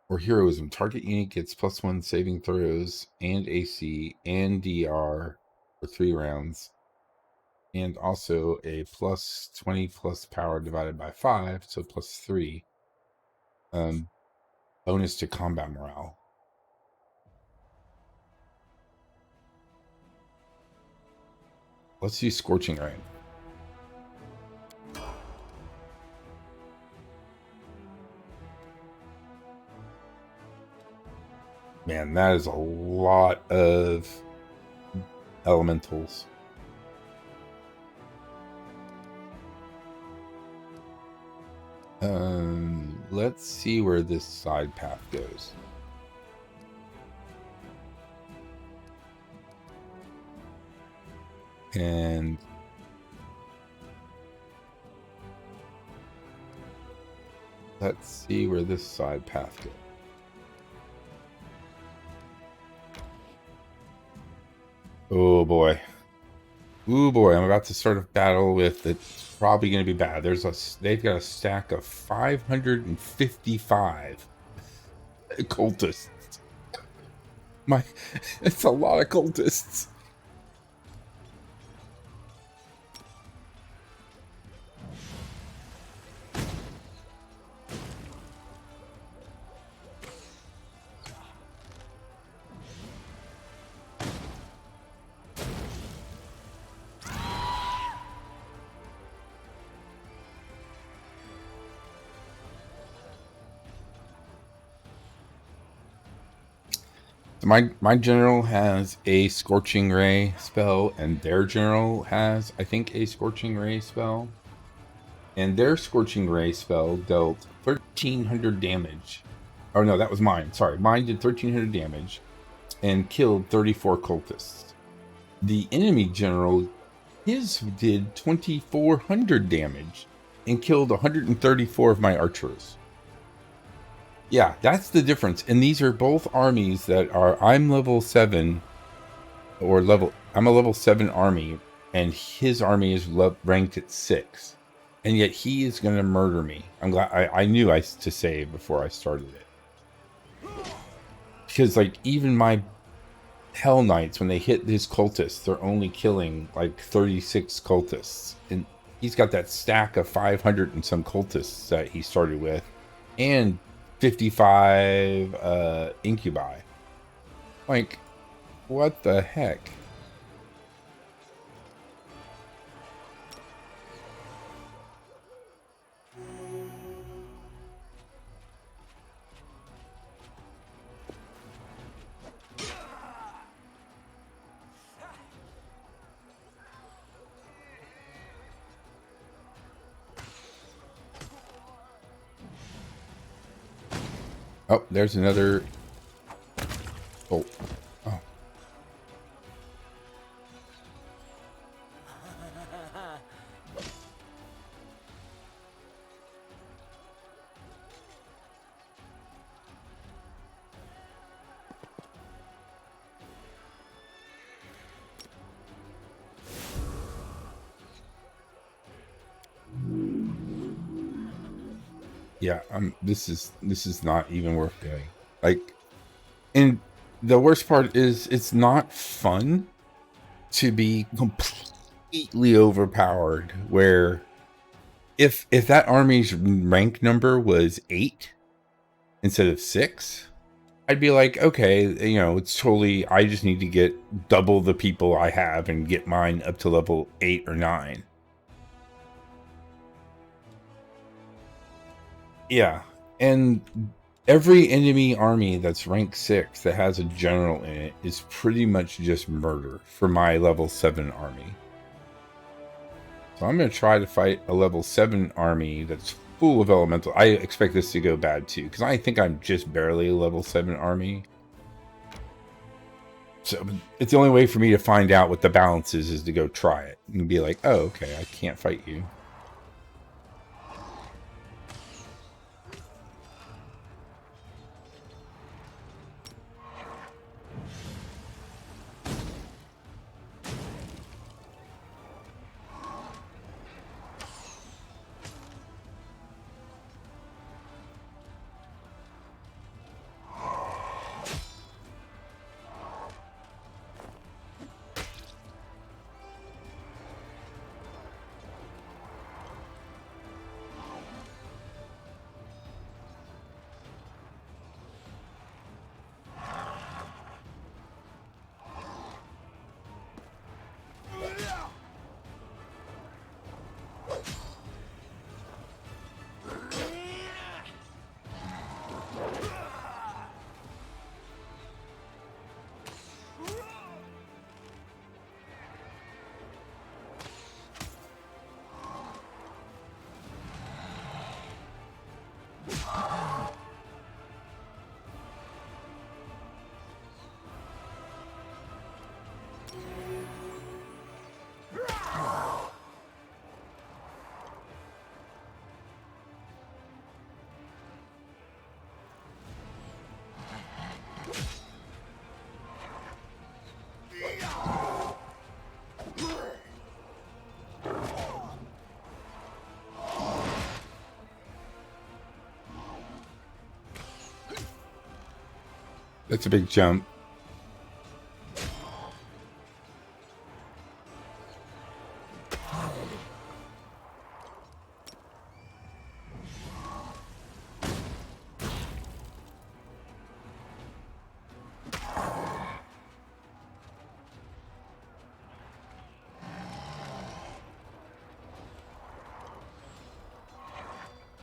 Or heroism. Target unit gets +1 saving throws and AC and DR for 3 rounds. And also a plus 20 plus power divided by 5, so plus 3. Bonus to combat morale. Let's use Scorching Ray. Man, that is a lot of elementals. Let's see where this side path goes. And let's see where this side path goes. Oh boy. Ooh boy, I'm about to start a battle with it's probably going to be bad. They've got a stack of 555 cultists. It's a lot of cultists. My general has a Scorching Ray spell, and their general has, I think, a Scorching Ray spell. and their Scorching Ray spell dealt 1,300 damage. Oh no, that was mine. Sorry, mine did 1,300 damage and killed 34 cultists. The enemy general, his did 2,400 damage and killed 134 of my archers. Yeah, that's the difference. And these are both armies that are, I'm level 7 or I'm a level 7 army, and his army is ranked at 6. And yet he is going to murder me. I'm glad I knew to save before I started it. Because like even my Hell Knights, when they hit his cultists, they're only killing like 36 cultists. And he's got that stack of 500 and some cultists that he started with. And 55 incubi. Like, what the heck? Oh, there's another bolt. Oh. Yeah, this is not even worth doing. Like, and the worst part is it's not fun to be completely overpowered, where if that army's rank number was 8 instead of 6, I'd be like, okay, you know, it's totally, I just need to get double the people I have and get mine up to level 8 or 9. Yeah, and every enemy army that's rank 6 that has a general in it is pretty much just murder for my level 7 army. So I'm going to try to fight a level 7 army that's full of elemental. I expect this to go bad too, because I think I'm just barely a level 7 army. So it's the only way for me to find out what the balance is to go try it and be like, oh, okay, I can't fight you. That's a big jump.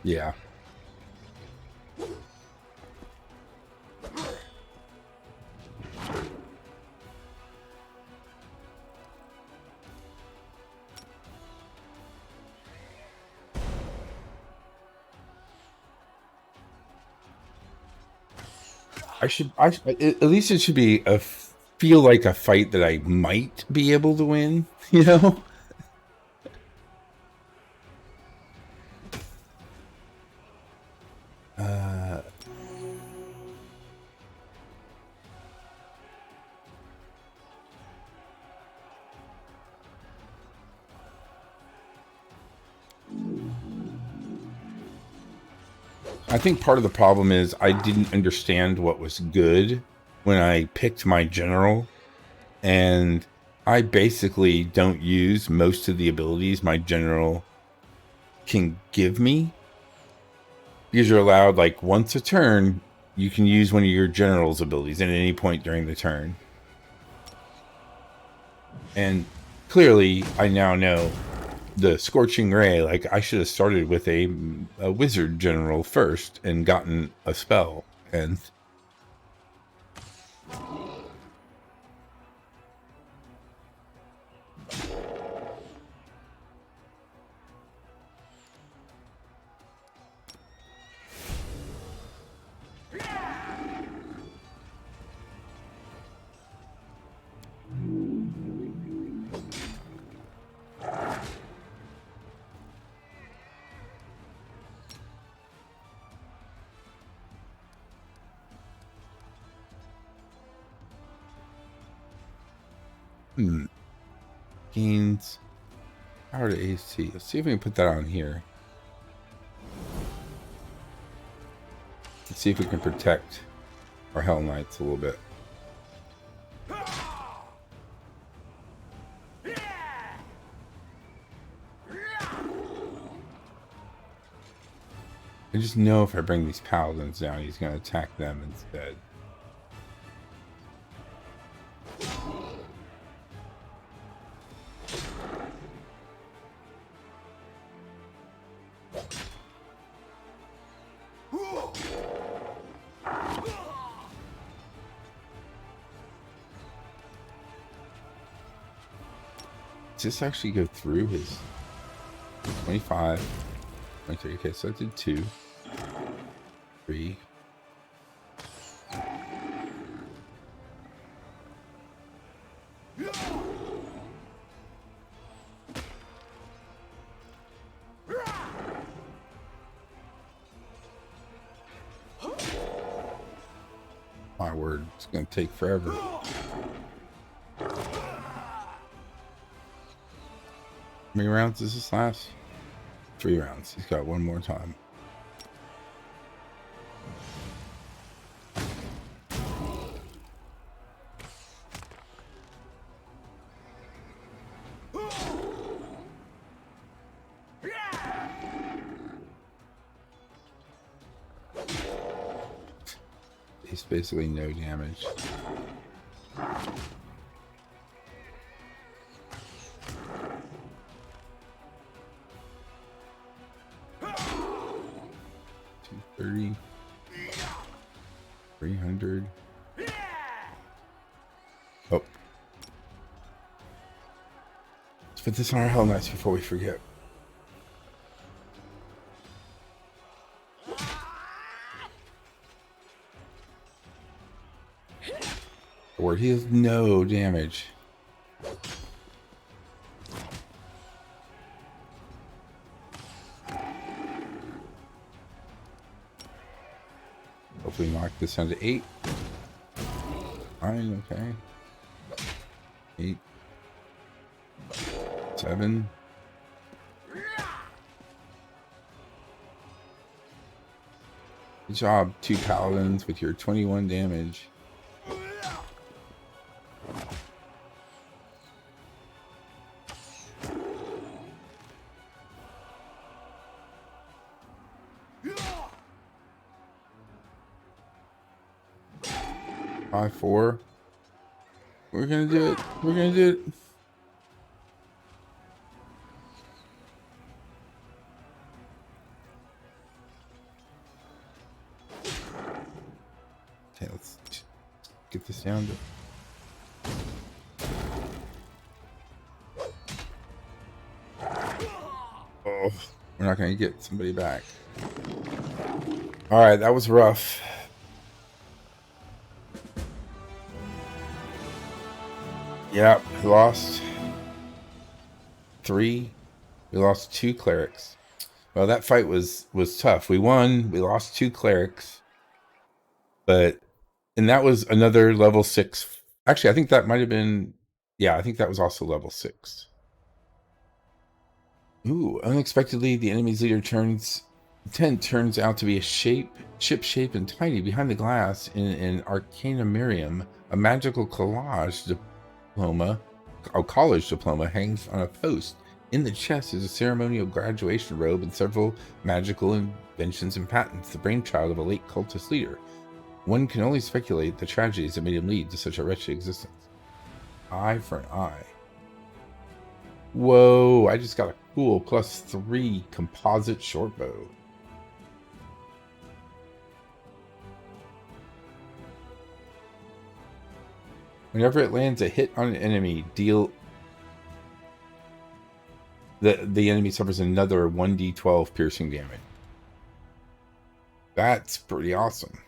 Yeah. At least it should be feel like a fight that I might be able to win, you know? I think part of the problem is I didn't understand what was good when I picked my general, and I basically don't use most of the abilities my general can give me, because you're allowed, like, once a turn, you can use one of your general's abilities at any point during the turn. And clearly, I now know the Scorching Ray. Like, I should have started with a wizard general first and gotten a spell. And gains power to AC. Let's see if we can put that on here. Let's see if we can protect our Hell Knights a little bit. I just know if I bring these paladins down, he's going to attack them instead. Does this actually go through his 25? 23. Okay, so I did 2, 3. My word, it's going to take forever. How many rounds does this last? 3 rounds. He's got one more time. He's basically no damage. $230, 300. Oh, let's put this on our Hell Knights before we forget. Word, he has no damage. Hopefully knock this down to 8. Fine, okay. 8. 7. Good job, 2 paladins with your 21 damage. Five, 4. We're gonna do it. We're gonna do it. Okay, let's get this down to. Oh, we're not gonna get somebody back. All right, that was rough. Yeah, we lost 3. We lost 2 clerics. Well, that fight was tough. We won. We lost 2 clerics, but and that was another level 6. Actually, I think that might have been. Yeah, I think that was also level 6. Ooh! Unexpectedly, the enemy's leader turns out to be a ship shape and tiny. Behind the glass, in an arcanumarium, a magical diploma, college diploma, hangs on a post. In the chest is a ceremonial graduation robe and several magical inventions and patents, the brainchild of a late cultist leader. One can only speculate the tragedies that made him lead to such a wretched existence. Eye for an eye. Whoa, I just got a cool +3 composite shortbow. Whenever it lands a hit on an enemy, the enemy suffers another 1d12 piercing damage. That's pretty awesome.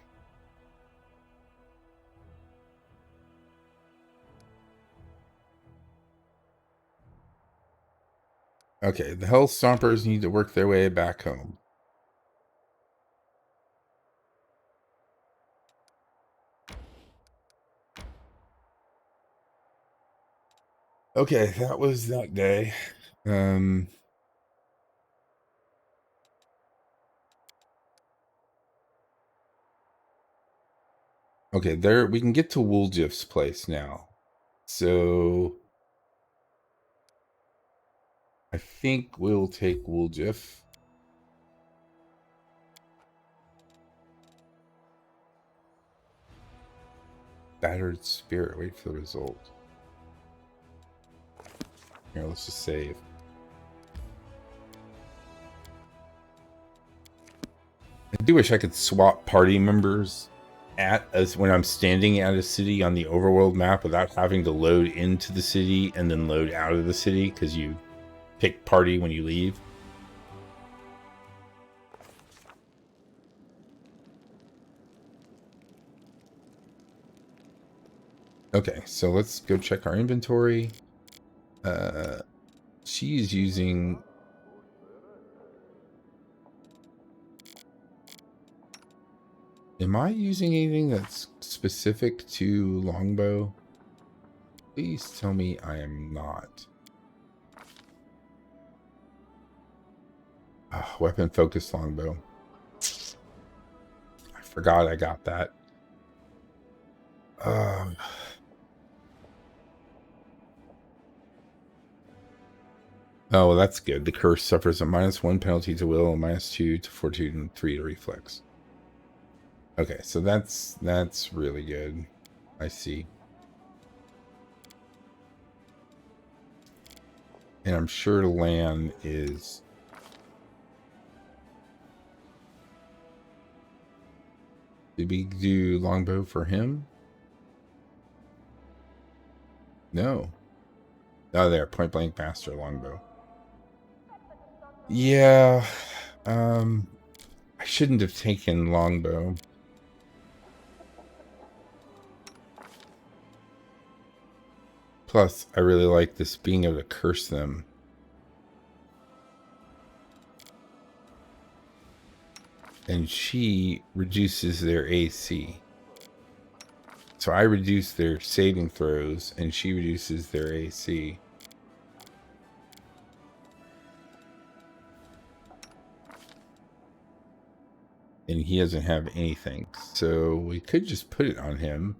Okay, the Hell Stompers need to work their way back home. Okay, that was that day. Okay, there we can get to Wooljiff's place now. So I think we'll take Wooljiff. Battered Spirit. Wait for the result. Here, let's just save. I do wish I could swap party members when I'm standing at a city on the overworld map without having to load into the city and then load out of the city, because you pick party when you leave. Okay, so let's go check our inventory. She's using... Am I using anything that's specific to longbow? Please tell me I am not. Weapon focused longbow. I forgot I got that. Oh, well, that's good. The curse suffers a -1 penalty to will, a -2 to fortitude, and 3 to reflex. Okay, so that's really good. I see. And I'm sure Lan is... Did we do longbow for him? No. Oh, there. Point blank master longbow. Yeah. I shouldn't have taken longbow. Plus, I really like this being able to curse them. And she reduces their AC. So I reduce their saving throws, and she reduces their AC. And he doesn't have anything. So we could just put it on him.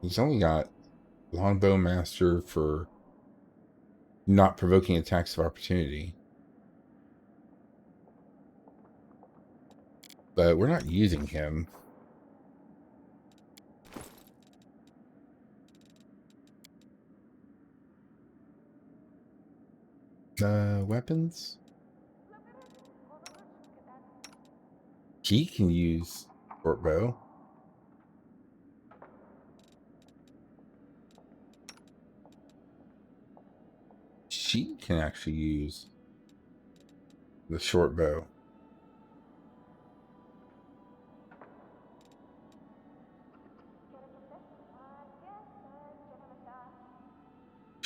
He's only got Longbow Master for not provoking attacks of opportunity. But we're not using him. Weapons? He can use short bow. She can actually use the short bow.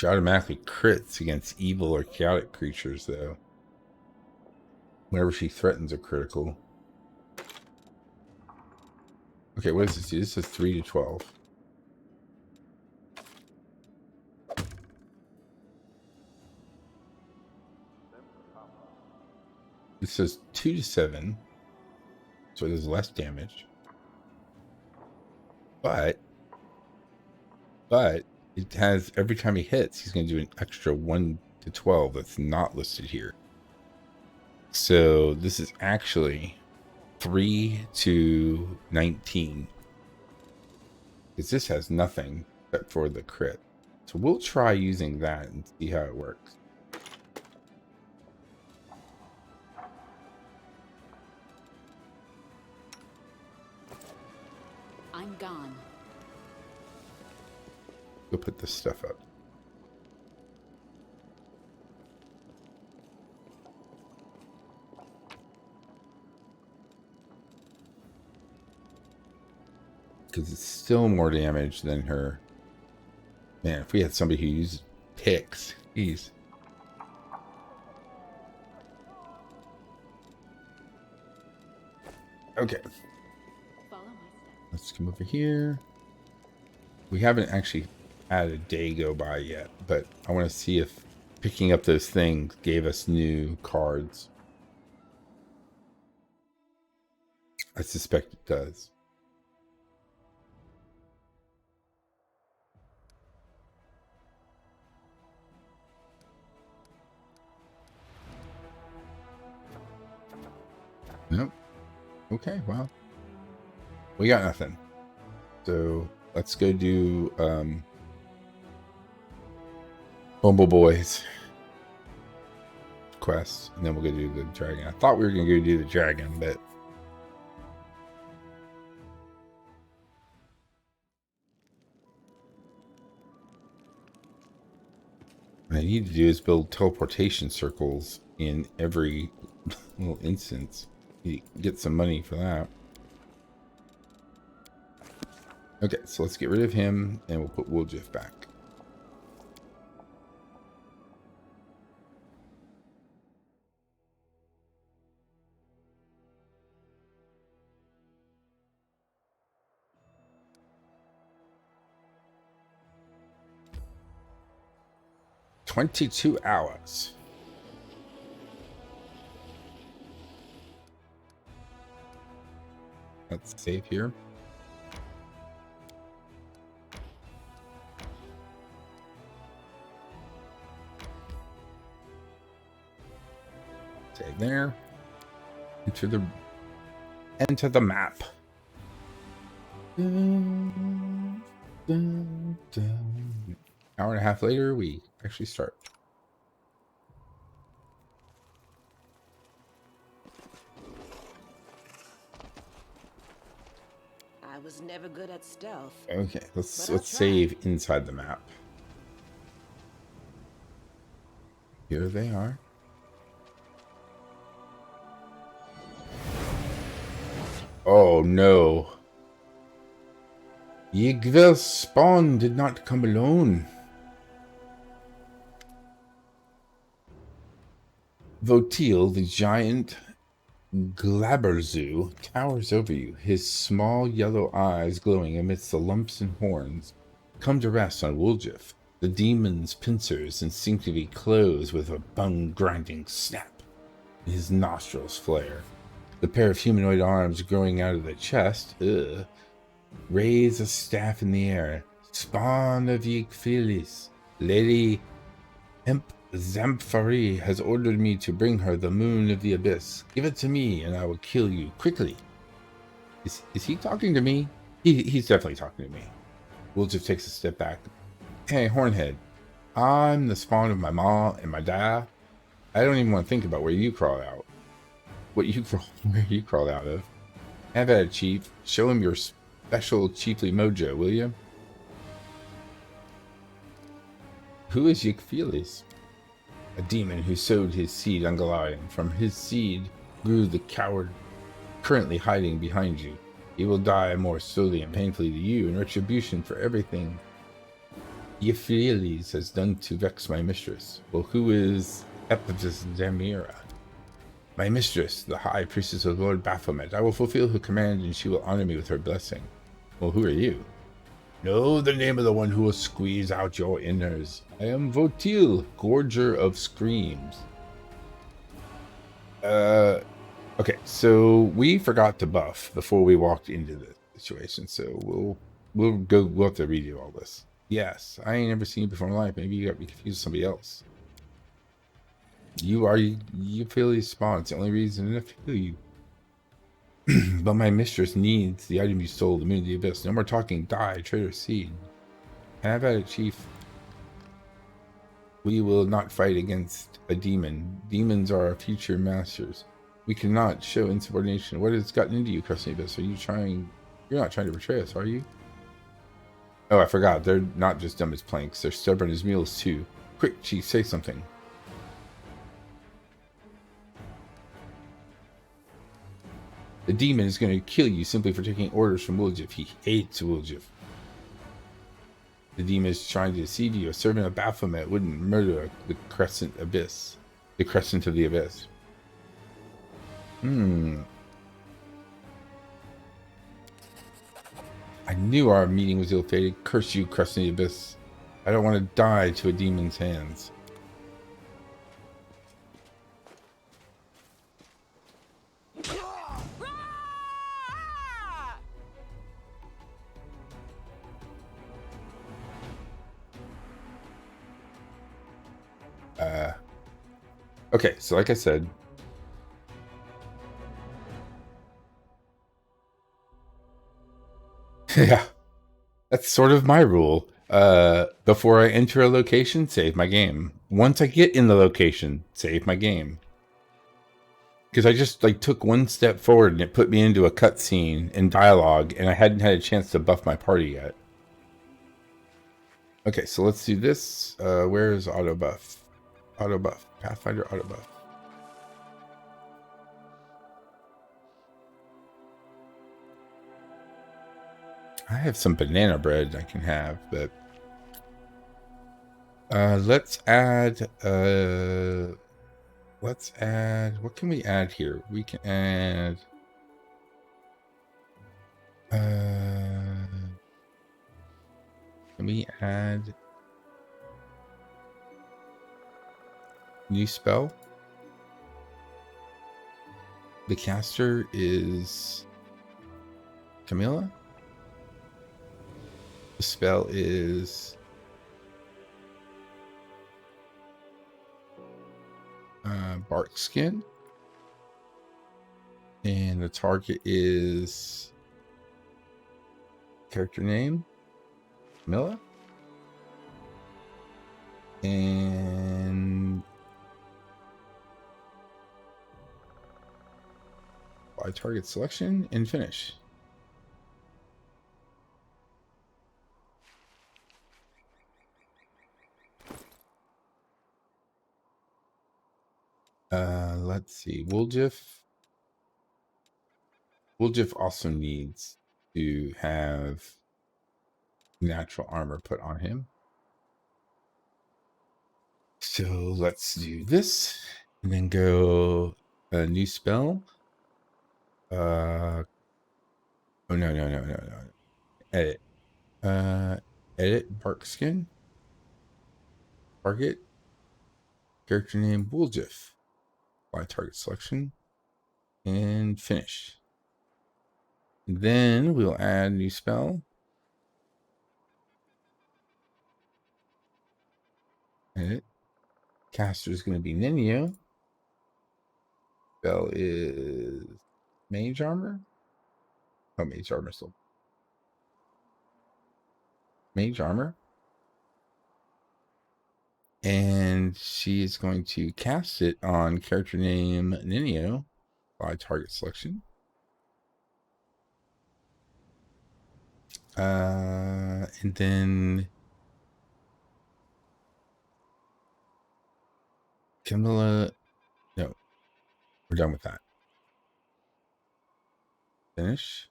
She automatically crits against evil or chaotic creatures, though. Whenever she threatens a critical. Okay, what does this do? This is 3 to 12. This is 2 to 7. So it does less damage. But it has, every time he hits, he's going to do an extra 1 to 12 that's not listed here. So this is actually 3 to 19. Because this has nothing except for the crit. So we'll try using that and see how it works. I'm gone. Go put this stuff up. Because it's still more damage than her. Man, if we had somebody who uses picks, geez. Okay. Let's come over here. We haven't actually had a day go by yet, but I want to see if picking up those things gave us new cards. I suspect it does. Nope. Okay, well. We got nothing. So let's go do Bumble Boys quest, and then we'll go do the dragon. I thought we were gonna go do the dragon, but what I need to do is build teleportation circles in every little instance. You get some money for that. Okay, so let's get rid of him, and we'll put Woljif back. "22 hours. Let's save here. Save there. Enter the map. Dun, dun, dun. Hour and a half later, we actually start. I was never good at stealth. Okay, let's save inside the map. Here they are. Oh no. Yigvel's spawn did not come alone. Votil, the giant Glabberzu, towers over you, his small yellow eyes glowing amidst the lumps and horns. Come to rest on Woljif. The demon's pincers instinctively close with a bone-grinding snap. His nostrils flare. The pair of humanoid arms growing out of the chest, raise a staff in the air. Spawn of Yigfilis, Lady Zamfari has ordered me to bring her the moon of the abyss. Give it to me, and I will kill you quickly. Is he talking to me? He's definitely talking to me. Woljif takes a step back. Hey, Hornhead, I'm the spawn of my mom and my dad. I don't even want to think about where you crawl out. Where you crawled out of. Have at it, Chief. Show him your special chiefly mojo, will you? Who is Yigfilis? A demon who sowed his seed on Galarian. From his seed grew the coward currently hiding behind you. He will die more slowly and painfully to you in retribution for everything Euphyllis has done to vex my mistress. Well, who is Epidamira? My mistress, the high priestess of Lord Baphomet. I will fulfill her command, and she will honor me with her blessing. Well, who are you? Know the name of the one who will squeeze out your innards. I am Votil, Gorger of Screams. Okay, so we forgot to buff before we walked into the situation, so we'll have to redo all this. Yes, I ain't never seen you before in my life. Maybe you got me confused with somebody else. You feel these spawns. The only reason I feel you. But my mistress needs the item you stole, the moon of the abyss. No more talking. Die, traitor seed. Have at it, chief. We will not fight against a demon. Demons are our future masters. We cannot show insubordination. What has gotten into you, Crescent Abyss? Are you trying? You're not trying to betray us, are you? Oh, I forgot. They're not just dumb as planks. They're stubborn as mules too. Quick, chief, say something. The demon is going to kill you simply for taking orders from Wuljif. He hates Wuljif. The demon is trying to deceive you. A servant of Baphomet wouldn't murder the Crescent Abyss. The Crescent of the Abyss. I knew our meeting was ill-fated. Curse you, Crescent of the Abyss. I don't want to die to a demon's hands. Okay, so like I said, yeah, that's sort of my rule. Before I enter a location, save my game. Once I get in the location, save my game. Because I just like took one step forward and it put me into a cutscene and dialogue, and I hadn't had a chance to buff my party yet. Okay, so let's do this. Where is auto buff? Auto buff. Pathfinder auto buff. I have some banana bread I can have, but let's add what can we add here? We can add can we add new spell? The caster is Camilla. The spell is bark skin, and the target is character name Camilla, and by target selection and finish. Let's see. Wuljif also needs to have natural armor put on him. So let's do this and then go a new spell. Oh no. Edit. Edit bark skin. Target. Character name Wuljif. By target selection. And finish. Then we'll add new spell. Edit. Caster is going to be Ninio. Spell is Mage Armor. Oh, Mage Armor still. Mage Armor. And she is going to cast it on character name Ninio by target selection. And then Camilla. No, we're done with that. Finish.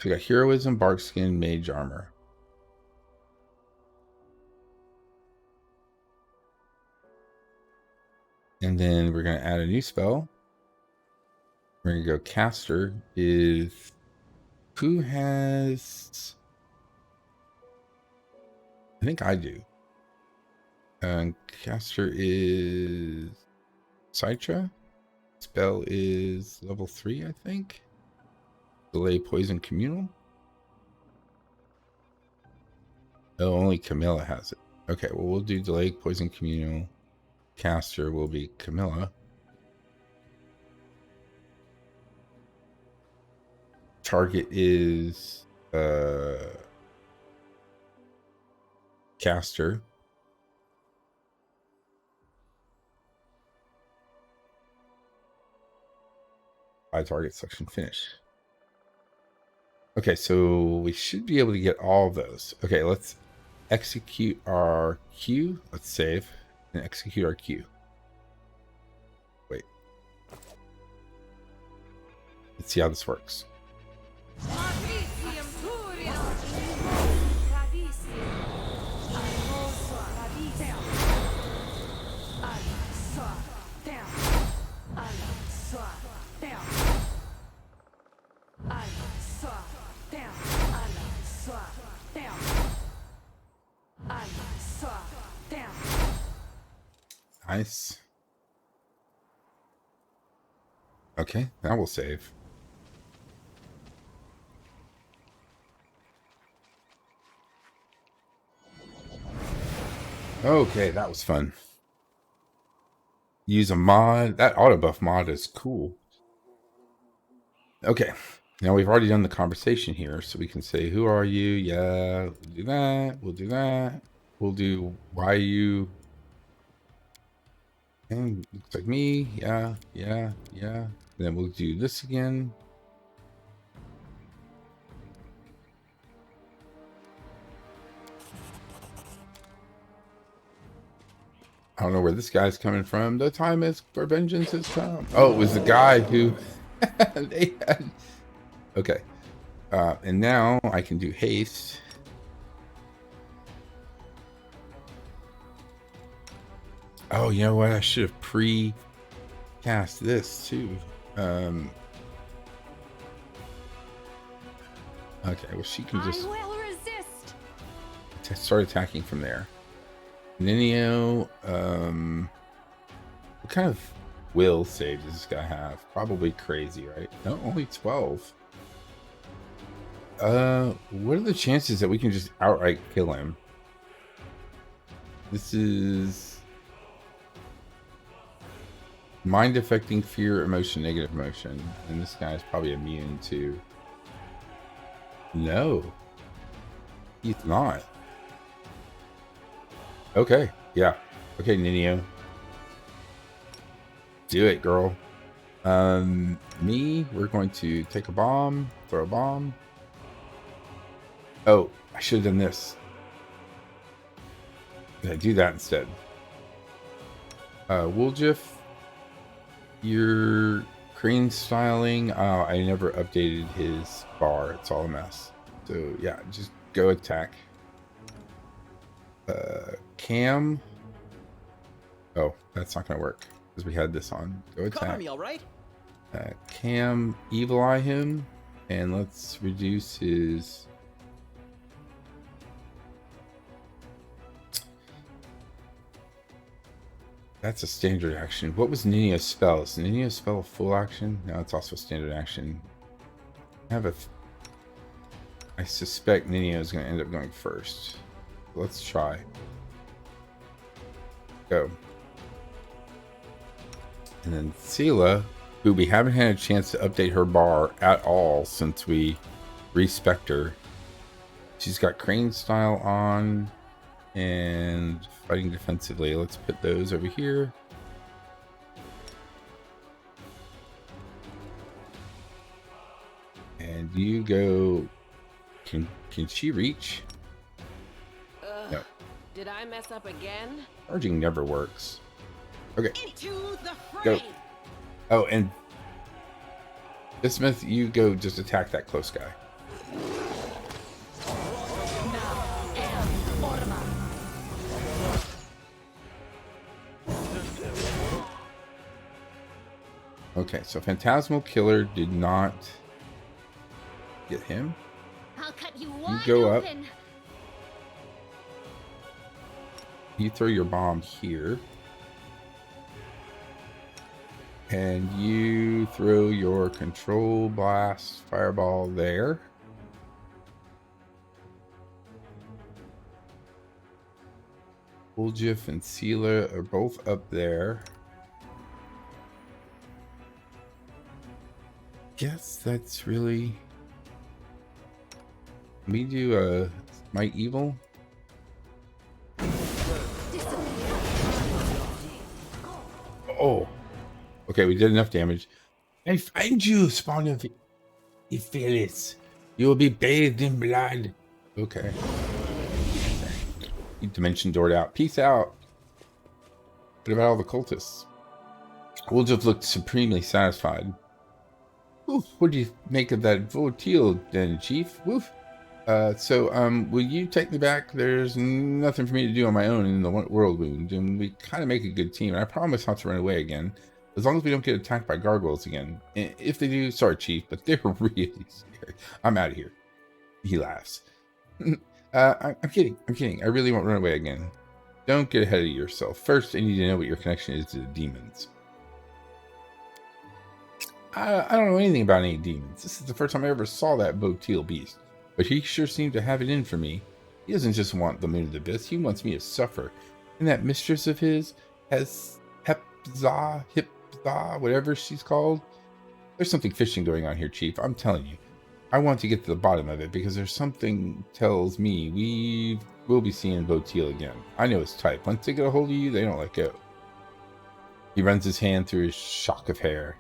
So we got heroism, bark skin, mage armor. And then we're going to add a new spell. We're going to go caster is... Who has... I think I do. Caster is... Citra. Spell is level 3, I think. Delay poison communal. Oh, only Camilla has it. Okay, well, we'll do delay poison communal. Caster will be Camilla. Target is caster. By target selection finish. Okay, so we should be able to get all of those. Okay, let's execute our queue. Let's save and execute our queue. Wait. Let's see how this works. Nice. Okay, now we'll save. Okay, that was fun. Use a mod. That auto buff mod is cool. Okay, now we've already done the conversation here, so we can say, who are you? Yeah, we'll do that. We'll do that. We'll do why you. And looks like me. Yeah, yeah, yeah. And then we'll do this again. I don't know where this guy's coming from. The time is for vengeance has come. Oh, it was the guy who they had. Okay. And now I can do haste. Oh, you know what? I should have pre-cast this too. Okay, well, she can just start attacking from there. Ninio, what kind of will save does this guy have? Probably crazy, right? No, only 12. What are the chances that we can just outright kill him? This is mind affecting fear, emotion, negative emotion, and this guy is probably immune to. No, he's not. Okay, yeah. Okay, Ninio. Do it, girl. Me, we're going to take a bomb, throw a bomb. Oh, I should have done this. Did I do that instead? Wooljiff, your crane styling. Oh, I never updated his bar. It's all a mess. So yeah, just go attack. Cam. Oh, that's not gonna work because we had this on. Go attack. Cover me, all right? Cam, evil eye him, and let's reduce his. That's a standard action. What was Ninio's spell? Is Ninio's spell a full action? No, it's also a standard action. I suspect Ninio is going to end up going first. Let's try. Go. And then Sela, who we haven't had a chance to update her bar at all since we respect her. She's got crane style on and fighting defensively. Let's put those over here. And you go. Can she reach? No. Did I mess up again? Charging never works. Okay. Into the fray. Go. Oh, and Bismuth, you go just attack that close guy. Okay, so Phantasmal Killer did not get him. I'll cut you You wide go up. open. You throw your bomb here. And you throw your control blast fireball there. Uljif and Sela are both up there. Guess that's really... We do a Might Evil. Oh. Okay, we did enough damage. I find you, spawn of Ephelis. You will be bathed in blood. Okay. You dimension doored out. Peace out. What about all the cultists? Uljif looked supremely satisfied. Oof, what do you make of that Votil then, Chief? Woof. Will you take me back? There's nothing for me to do on my own in the world wound, and we kind of make a good team. And I promise not to run away again, as long as we don't get attacked by gargoyles again. And if they do, sorry, Chief, but they're really scary. I'm out of here. He laughs. I'm kidding. I'm kidding. I really won't run away again. Don't get ahead of yourself. First, I need to know what your connection is to the demons. I don't know anything about any demons. This is the first time I ever saw that Votil beast. But he sure seemed to have it in for me. He doesn't just want the moon of the abyss, he wants me to suffer. And that mistress of his has Hipza, whatever she's called. There's something fishy going on here, Chief. I'm telling you. I want to get to the bottom of it because there's something tells me we will be seeing Votil again. I know his type. Once they get a hold of you, they don't let go. He runs his hand through his shock of hair.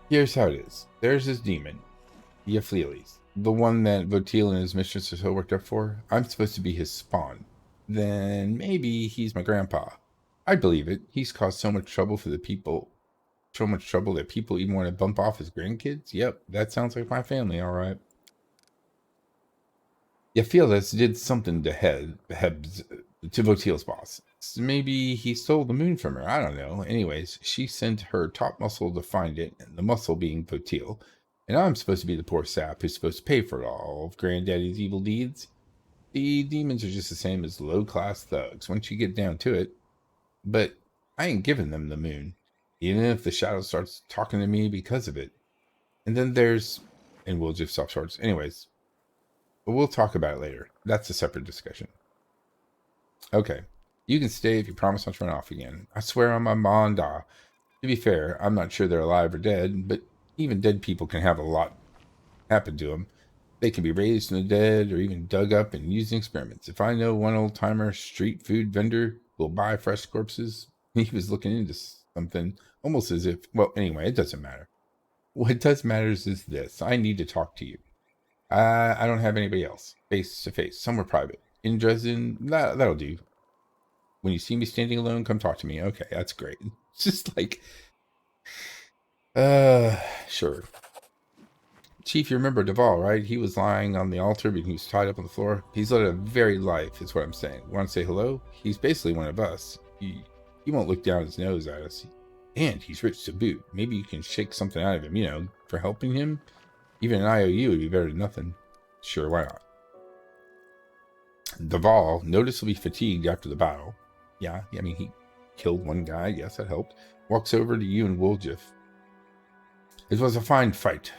Here's how it is. There's his demon, Yaflelis. The one that Votil and his mistress are so worked up for. I'm supposed to be his spawn. Then maybe he's my grandpa. I believe it. He's caused so much trouble for the people. So much trouble that people even want to bump off his grandkids. Yep, that sounds like my family, all right. Yaflelis did something to to Votil's boss. Maybe he stole the moon from her. I don't know. Anyways, she sent her top muscle to find it, and the muscle being Votil. And I'm supposed to be the poor sap who's supposed to pay for it all of Granddaddy's evil deeds. The demons are just the same as low-class thugs once you get down to it. But I ain't giving them the moon, even if the shadow starts talking to me because of it. And then there's... And we'll just stop shorts. Anyways, but we'll talk about it later. That's a separate discussion. Okay. You can stay if you promise not to run off again. I swear on my Manda. To be fair, I'm not sure they're alive or dead, but even dead people can have a lot happen to them. They can be raised from the dead or even dug up and used in experiments. If I know one old-timer street food vendor will buy fresh corpses, he was looking into something almost as if... Well, anyway, it doesn't matter. What does matter is this. I need to talk to you. I don't have anybody else. Face to face. Somewhere private. In Dresden, that'll do. When you see me standing alone, come talk to me. Okay, that's great. It's just like... Sure. Chief, you remember Duval, right? He was lying on the altar, but he was tied up on the floor. He's led a very life, is what I'm saying. Want to say hello? He's basically one of us. He won't look down his nose at us. And he's rich to boot. Maybe you can shake something out of him, you know, for helping him. Even an IOU would be better than nothing. Sure, why not? Duval, noticeably fatigued after the battle. Yeah, I mean, he killed one guy. Yes, that helped. Walks over to you and Woljif. It was a fine fight.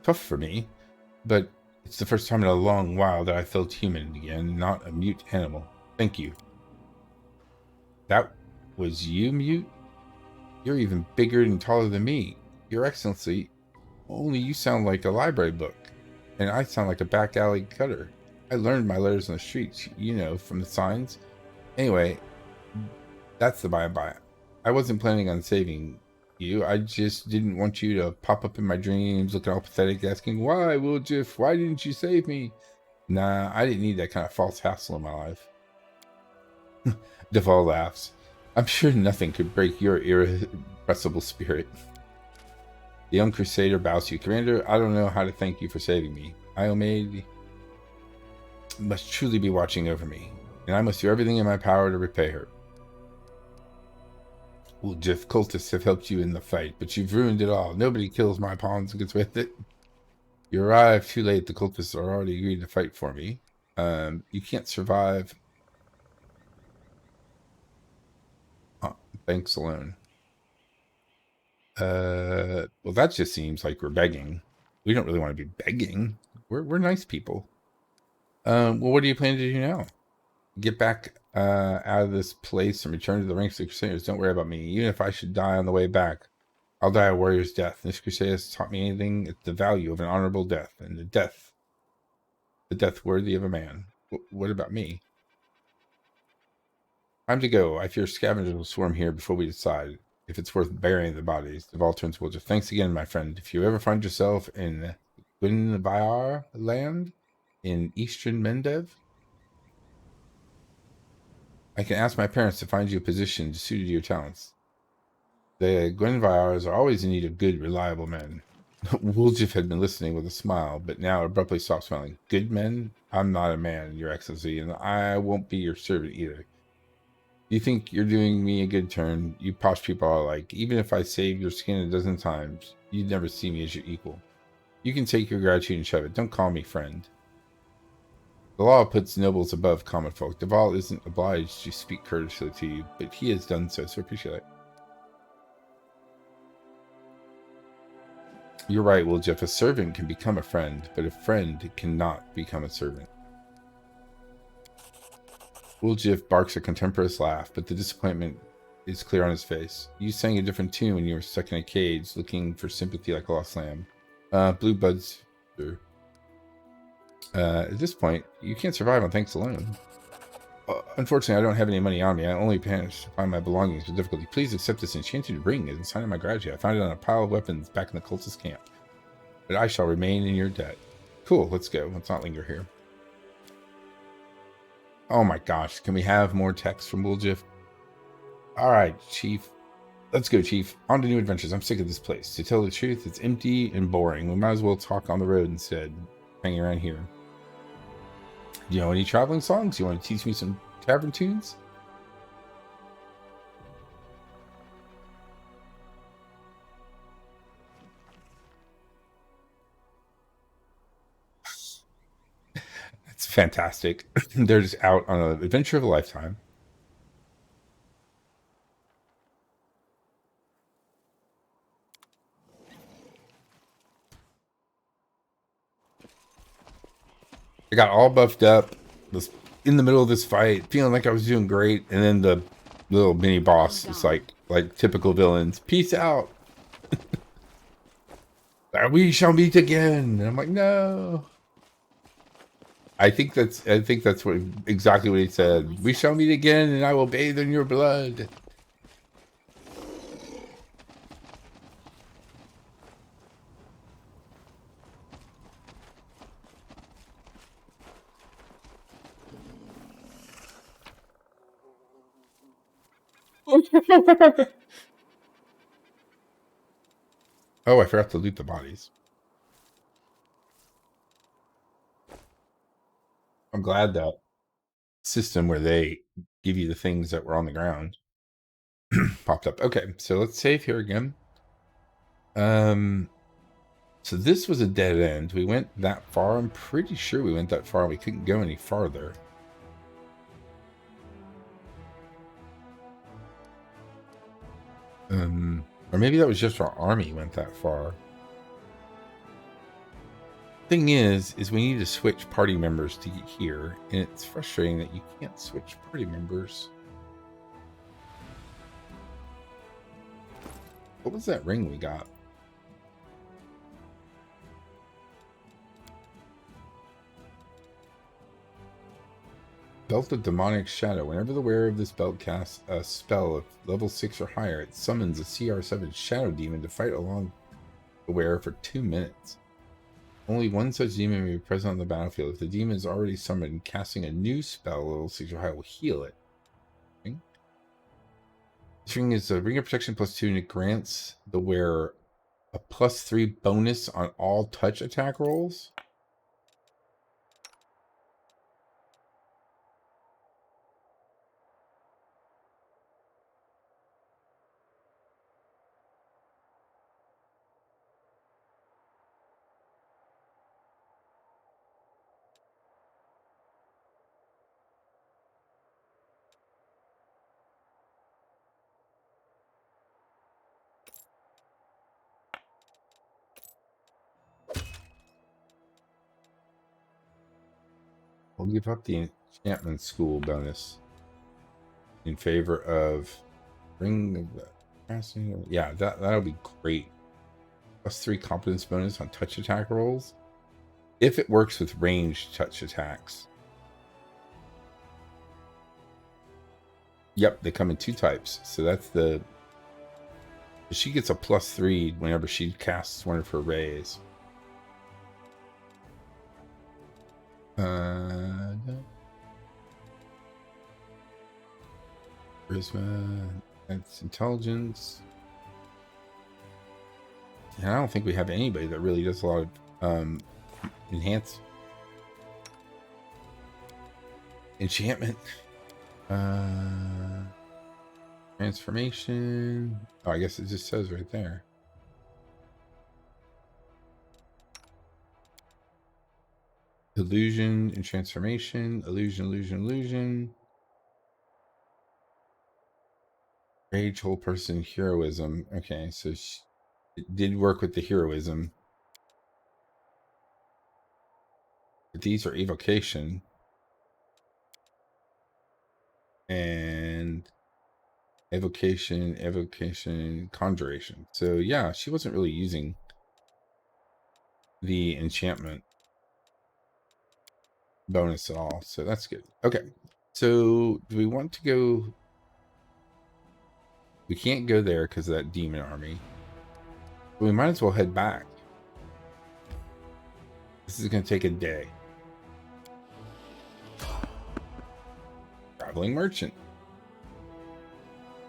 Tough for me, but it's the first time in a long while that I felt human again, not a mute animal. Thank you. That was you, Mute? You're even bigger and taller than me. Your Excellency, only you sound like a library book, and I sound like a back alley cutter. I learned my letters on the streets, you know, from the signs. Anyway, that's the by-and-by. I wasn't planning on saving you. I just didn't want you to pop up in my dreams looking all pathetic, asking, why, Woljif? Why didn't you save me? Nah, I didn't need that kind of false hassle in my life. Duval laughs. I'm sure nothing could break your irrepressible spirit. The young crusader bows to you. Commander, I don't know how to thank you for saving me. Iomade must truly be watching over me, and I must do everything in my power to repay her. Well, Jeff, cultists have helped you in the fight, but you've ruined it all. Nobody kills my pawns and gets with it. You arrived too late. The cultists are already agreed to fight for me. You can't survive thanks alone. Well, that just seems like we're begging. We don't really want to be begging. We're nice people. Well, what do you plan to do now? Get back out of this place and return to the ranks of the Crusaders. Don't worry about me. Even if I should die on the way back, I'll die a warrior's death. This crusade has taught me anything. It's the value of an honorable death, and the death worthy of a man. What about me? Time to go. I fear scavengers will swarm here before we decide if it's worth burying the bodies. Deval turns towards her. Thanks again, my friend. If you ever find yourself in Gwynvyar land in eastern Mendev, I can ask my parents to find you a position suited to your talents. The Gwynvyars are always in need of good, reliable men. Woljif had been listening with a smile, but now abruptly stopped smiling. Good men? I'm not a man, Your Excellency, and I won't be your servant either. You think you're doing me a good turn? You posh people are like, even if I saved your skin a dozen times, you'd never see me as your equal. You can take your gratitude and shove it. Don't call me friend. The law puts nobles above common folk. Deval isn't obliged to speak courteously to you, but he has done so appreciate it. You're right, Woljif. A servant can become a friend, but a friend cannot become a servant. Woljif barks a contemptuous laugh, but the disappointment is clear on his face. You sang a different tune when you were stuck in a cage, looking for sympathy like a lost lamb. Blue buds. At this point, you can't survive on thanks alone. Unfortunately, I don't have any money on me. I only managed to find my belongings with difficulty. Please accept this enchanted ring as a sign of my gratitude. I found it on a pile of weapons back in the cultist camp. But I shall remain in your debt. Cool, let's go. Let's not linger here. Oh my gosh, can we have more text from Woljif? Alright, Chief. Let's go, Chief. On to new adventures. I'm sick of this place. To tell the truth, it's empty and boring. We might as well talk on the road instead. Hanging around here. Do you know any traveling songs? You want to teach me some tavern tunes? It's fantastic. They're just out on an adventure of a lifetime. I got all buffed up, was in the middle of this fight, feeling like I was doing great, and then the little mini boss is like typical villains. Peace out. We shall meet again. And I'm like, no. I think that's what exactly what he said. We shall meet again, and I will bathe in your blood. Oh, I forgot to loot the bodies. I'm glad that system where they give you the things that were on the ground popped up. Okay, so let's save here again. So this was a dead end. We went that far. I'm pretty sure we went that far. We couldn't go any farther. Or maybe that was just our army went that far. Thing is we need to switch party members to get here, and it's frustrating that you can't switch party members. What was that ring we got? Belt of Demonic Shadow. Whenever the wearer of this belt casts a spell of level 6 or higher, it summons a CR7 Shadow Demon to fight along the wearer for 2 minutes. Only one such demon may be present on the battlefield. If the demon is already summoned, casting a new spell level 6 or higher will heal it. Okay. This ring is a ring of protection +2, and it grants the wearer a +3 bonus on all touch attack rolls. We'll give up the enchantment school bonus in favor of ring of the passing. Yeah, that'll be great. +3 competence bonus on touch attack rolls if it works with ranged touch attacks. Yep, they come in 2 types. So that's the. She gets a +3 whenever she casts one of her rays. Charisma. That's intelligence. And I don't think we have anybody that really does a lot of enhance enchantment. Transformation. Oh, I guess it just says right there. Illusion and transformation. Illusion. Rage, whole person, heroism. Okay, so it did work with the heroism. But these are evocation. And evocation, conjuration. So yeah, she wasn't really using the enchantment bonus at all. So that's good. Okay. So do we want to go? We can't go there because of that demon army. But we might as well head back. This is going to take a day. Traveling merchant.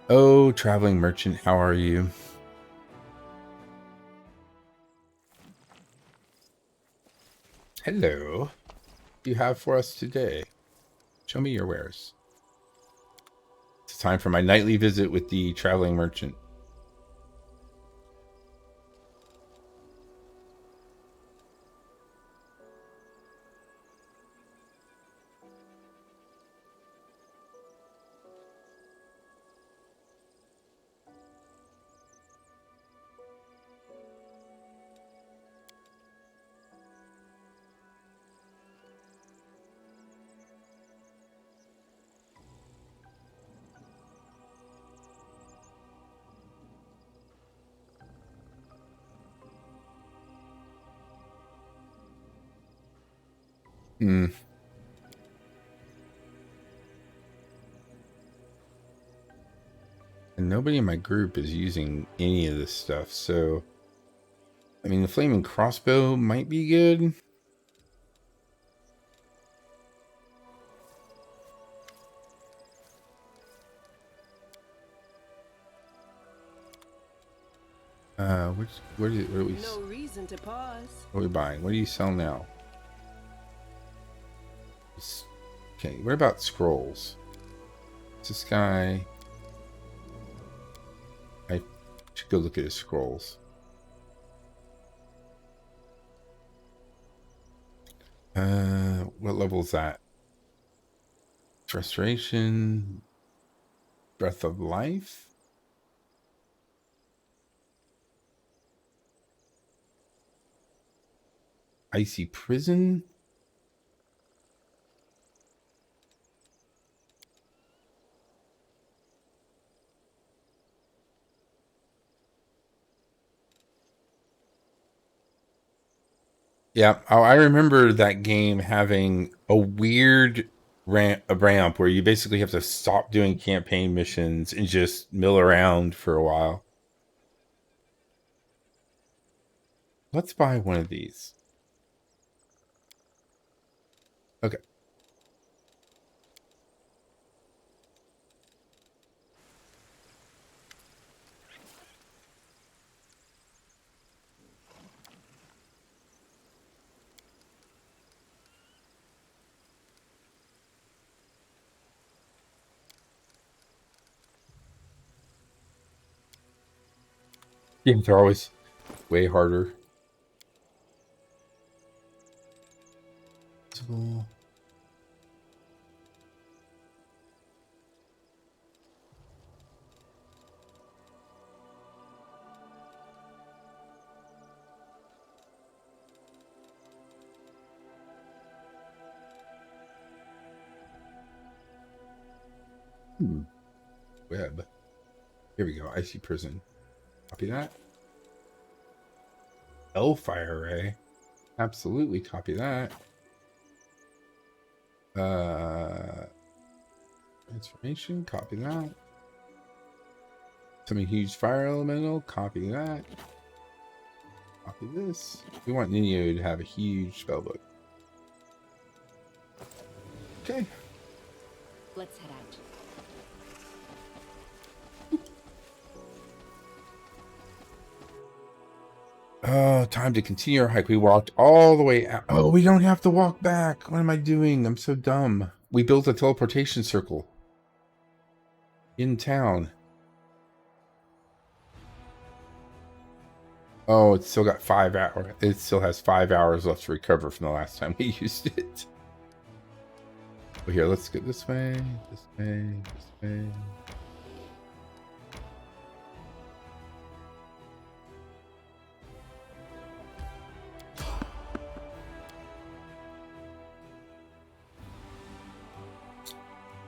Oh, traveling merchant, how are you? Hello. What do you have for us today? Show me your wares. It's time for my nightly visit with the traveling merchant. Hmm. And nobody in my group is using any of this stuff, so I mean the flaming crossbow might be good. What are we? No reason to pause. What are we buying? What do you sell now? Okay, what about scrolls? This guy. I should go look at his scrolls. What level is that? Frustration, breath of life, icy prison. Yeah, oh, I remember that game having a weird ramp where you basically have to stop doing campaign missions and just mill around for a while. Let's buy one of these. Okay. Yeah, they're always way harder. Web. Here we go. Icy prison. Copy that. Hellfire ray. Absolutely copy that. Transformation. Copy that. Summon huge fire elemental. Copy that. Copy this. We want Nino to have a huge spellbook. Okay. Let's head out. Oh, time to continue our hike. We walked all the way out. Oh, we don't have to walk back. What am I doing? I'm so dumb. We built a teleportation circle in town. Oh, it's still got 5 hours. It still has 5 hours left to recover from the last time we used it. Well, here, let's get this way, this way, this way.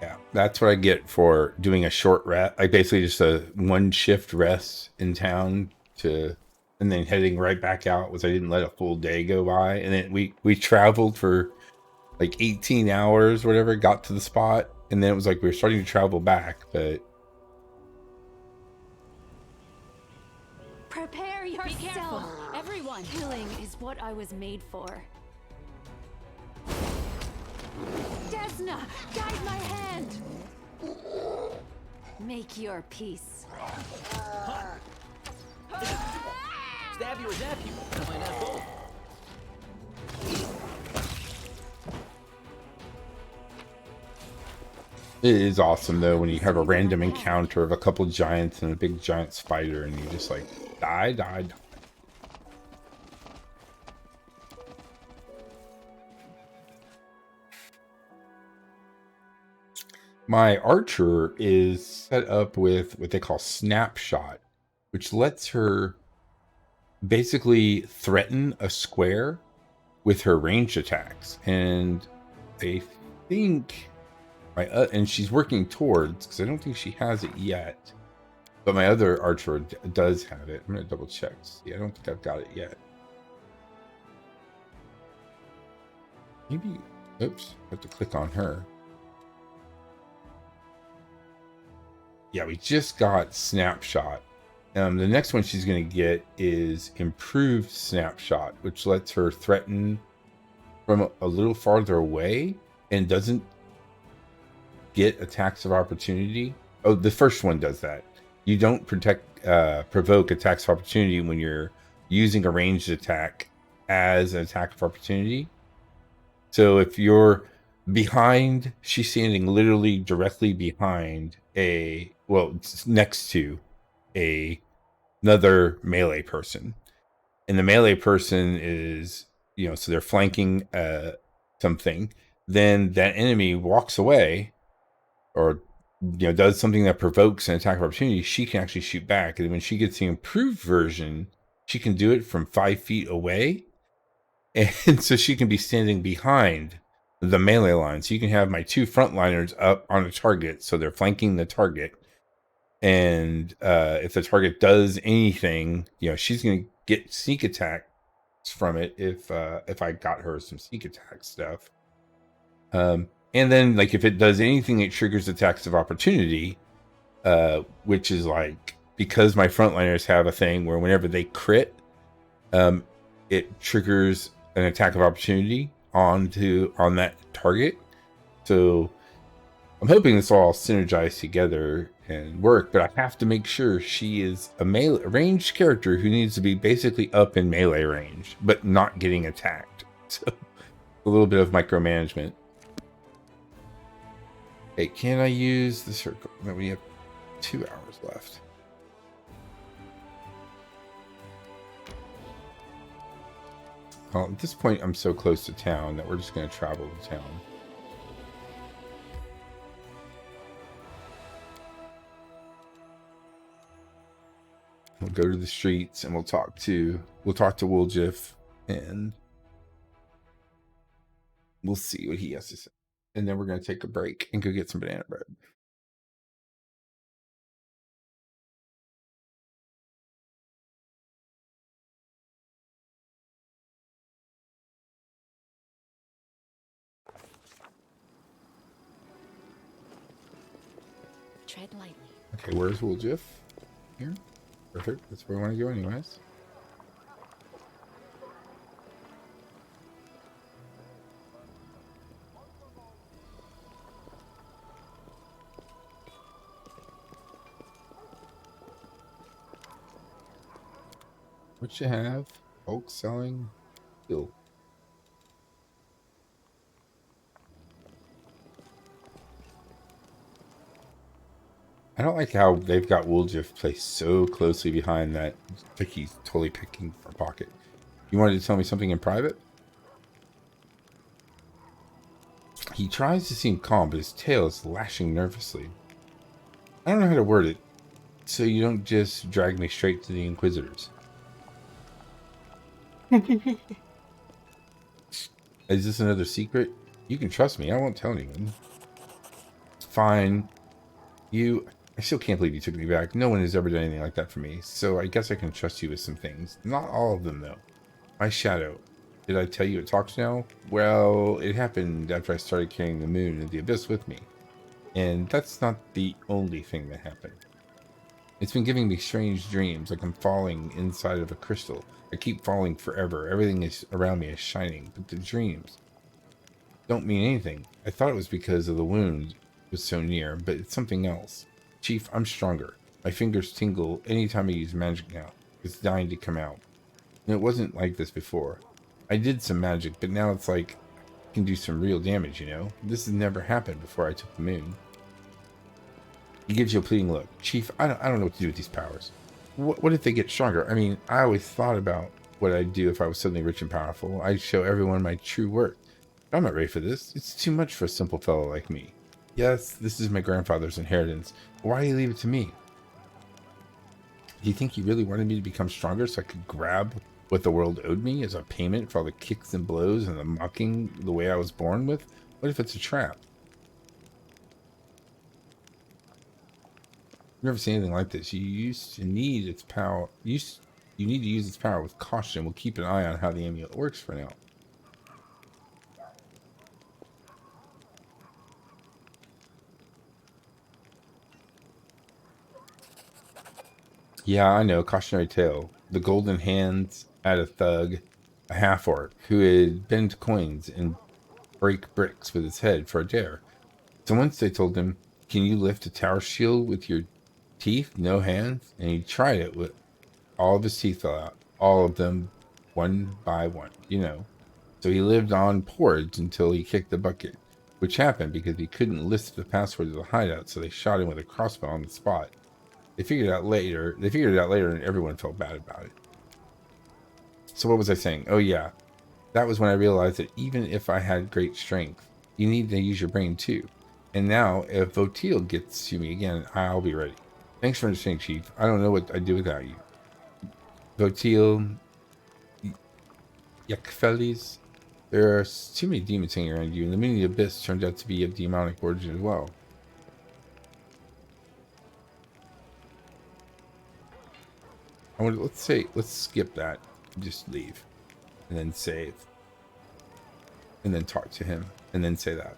Yeah, that's what I get for doing a short rest. Like basically just a 1 shift rest in town and then heading right back out. Was I didn't let a full day go by, and then we traveled for like 18 hours, whatever. Got to the spot, and then it was like we were starting to travel back, but Prepare yourself. Be careful, everyone. Killing is what I was made for. Desna, guide my hand. Make your peace. Stab you or zap you. Why not both? it is awesome though when you have a random encounter of a couple giants and a big giant spider, and you just like die. My archer is set up with what they call snapshot, which lets her basically threaten a square with her ranged attacks. And I think and she's working towards, because I don't think she has it yet, but my other archer does have it. I'm gonna double check. See, I don't think I've got it yet. Maybe, oops, I have to click on her. Yeah, we just got snapshot. The next one she's going to get is improved snapshot, which lets her threaten from a little farther away and doesn't get attacks of opportunity. Oh, the first one does that. You don't provoke attacks of opportunity when you're using a ranged attack as an attack of opportunity. So if you're behind, she's standing literally directly behind next to another melee person, and the melee person is, so they're flanking something. Then that enemy walks away, or does something that provokes an attack of opportunity. She can actually shoot back, and when she gets the improved version, she can do it from 5 feet away, and so she can be standing behind the melee line. So you can have my 2 frontliners up on a target, so they're flanking the target. And if the target does anything, she's going to get sneak attacks from it if I got her some sneak attack stuff. And then, like, if it does anything, it triggers attacks of opportunity, which is like, because my frontliners have a thing where whenever they crit, it triggers an attack of opportunity on that target. So I'm hoping this all synergize together and work, but I have to make sure she is a melee ranged character who needs to be basically up in melee range, but not getting attacked. So a little bit of micromanagement. Hey, can I use the circle? No, we have 2 hours left. Well, at this point, I'm so close to town that we're just going to travel to town. We'll go to the streets and we'll talk to Wooljiff, and we'll see what he has to say. And then we're going to take a break and go get some banana bread. Tread lightly. Okay, where's Wooljiff? Here. Perfect. That's where I want to go anyways. What you have? Bulk selling. Bill. I don't like how they've got Wooljiff placed so closely behind that. Like he's totally picking our pocket. You wanted to tell me something in private? He tries to seem calm, but his tail is lashing nervously. I don't know how to word it, so you don't just drag me straight to the Inquisitors. Is this another secret? You can trust me. I won't tell anyone. Fine. I still can't believe you took me back. No one has ever done anything like that for me, so I guess I can trust you with some things. Not all of them, though. My shadow. Did I tell you it talks now? Well, it happened after I started carrying the moon and the abyss with me. And that's not the only thing that happened. It's been giving me strange dreams, like I'm falling inside of a crystal. I keep falling forever. Everything is around me is shining, but the dreams don't mean anything. I thought it was because of the wound was so near, but it's something else. Chief, I'm stronger. My fingers tingle anytime I use magic now. It's dying to come out. And it wasn't like this before. I did some magic, but now it's like I can do some real damage, you know? This has never happened before I took the moon. He gives you a pleading look. Chief, I don't know what to do with these powers. What if they get stronger? I mean, I always thought about what I'd do if I was suddenly rich and powerful. I'd show everyone my true worth. But I'm not ready for this. It's too much for a simple fellow like me. Yes, this is my grandfather's inheritance. Why do you leave it to me? Do you think he really wanted me to become stronger so I could grab what the world owed me as a payment for all the kicks and blows and the mocking the way I was born with? What if it's a trap? I've never seen anything like this. You used to need its power. You need to use its power with caution. We'll keep an eye on how the amulet works for now. Yeah, I know. Cautionary tale. The golden hands had a thug, a half-orc, who had bent coins and break bricks with his head for a dare. So once they told him, can you lift a tower shield with your teeth, no hands? And he tried it with all of his teeth fell out. All of them, one by one, you know. So he lived on porridge until he kicked the bucket, which happened because he couldn't list the password to the hideout, so they shot him with a crossbow on the spot. They figured it out later, and everyone felt bad about it. So what was I saying? Oh yeah, that was when I realized that even if I had great strength, you need to use your brain too. And now, if Votil gets to me again, I'll be ready. Thanks for understanding, Chief. I don't know what I'd do without you. Votil, Yakfelis, there are too many demons hanging around you, and the mini abyss turned out to be of demonic origin as well. Let's skip that, just leave, and then save, and then talk to him, and then say that.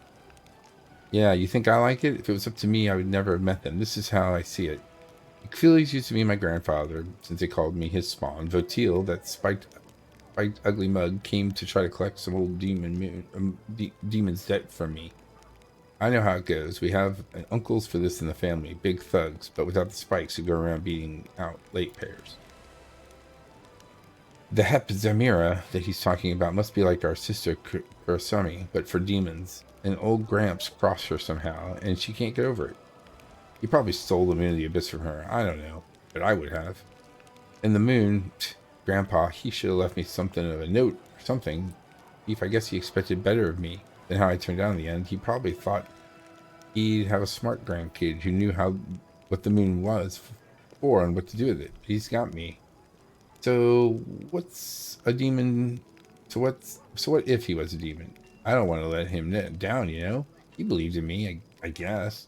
Yeah, you think I like it? If it was up to me, I would never have met them. This is how I see it. Achilles used to be my grandfather, since they called me his spawn. Votil, that spiked ugly mug, came to try to collect some old demon's debt from me. I know how it goes. We have uncles for this in the family, big thugs, but without the spikes who go around beating out late payers. The Hep Zamira that he's talking about must be like our sister Kurasami, but for demons. And old Gramps crossed her somehow, and she can't get over it. He probably stole the moon of the abyss from her. I don't know, but I would have. And the moon, Grandpa, he should have left me something of a note or something. I guess he expected better of me than how I turned out in the end. He probably thought he'd have a smart grandkid who knew what the moon was for and what to do with it. He's got me. So what's a demon? So what if he was a demon? I don't want to let him down, you know? He believed in me, I guess.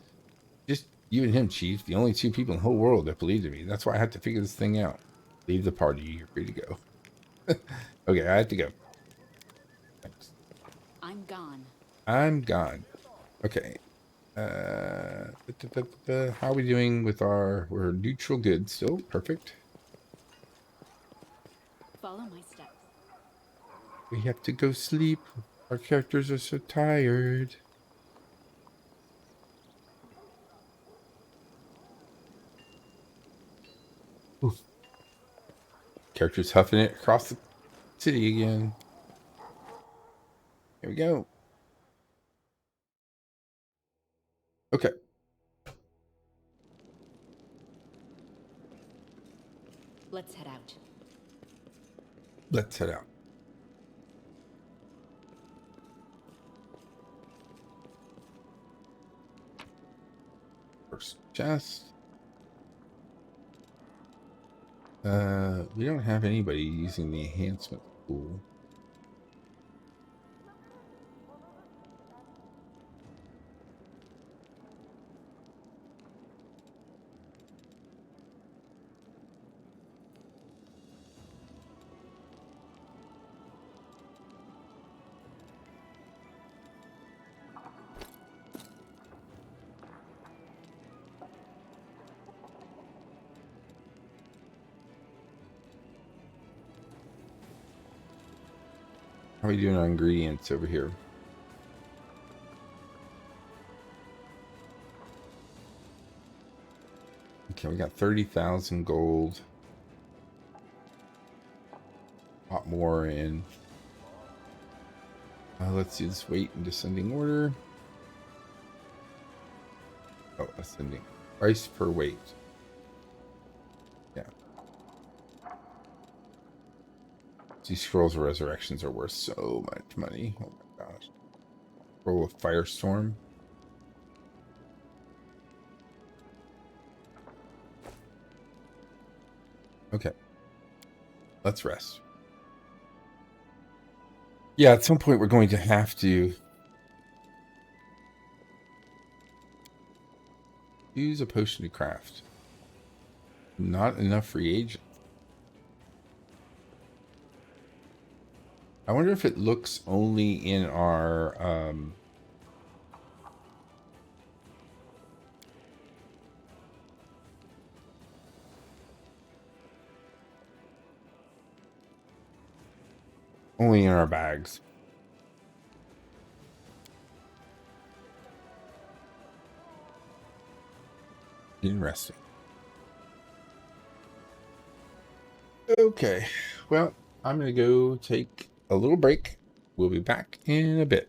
Just you and him, Chief. The only two people in the whole world that believed in me. That's why I had to figure this thing out. Leave the party. You're free to go. Okay, I have to go. Thanks. I'm gone. I'm gone. Okay. How are we doing with our... We're neutral good still. Perfect. Follow my steps. We have to go sleep. Our characters are so tired. Oof. Characters huffing it across the city again. Here we go. Okay. Let's head out. Let's head out. First chest. We don't have anybody using the enhancement tool. How are we doing on ingredients over here? Okay, we got 30,000 gold. A lot more in. Let's do this weight in descending order. Oh, ascending. Price per weight. Yeah. These scrolls of resurrections are worth so much money. Oh my gosh. Scroll of firestorm. Okay. Let's rest. Yeah, at some point we're going to have to use a potion to craft. Not enough reagents. I wonder if it looks only in our bags. Interesting. Okay. Well, I'm going to go take a little break. We'll be back in a bit.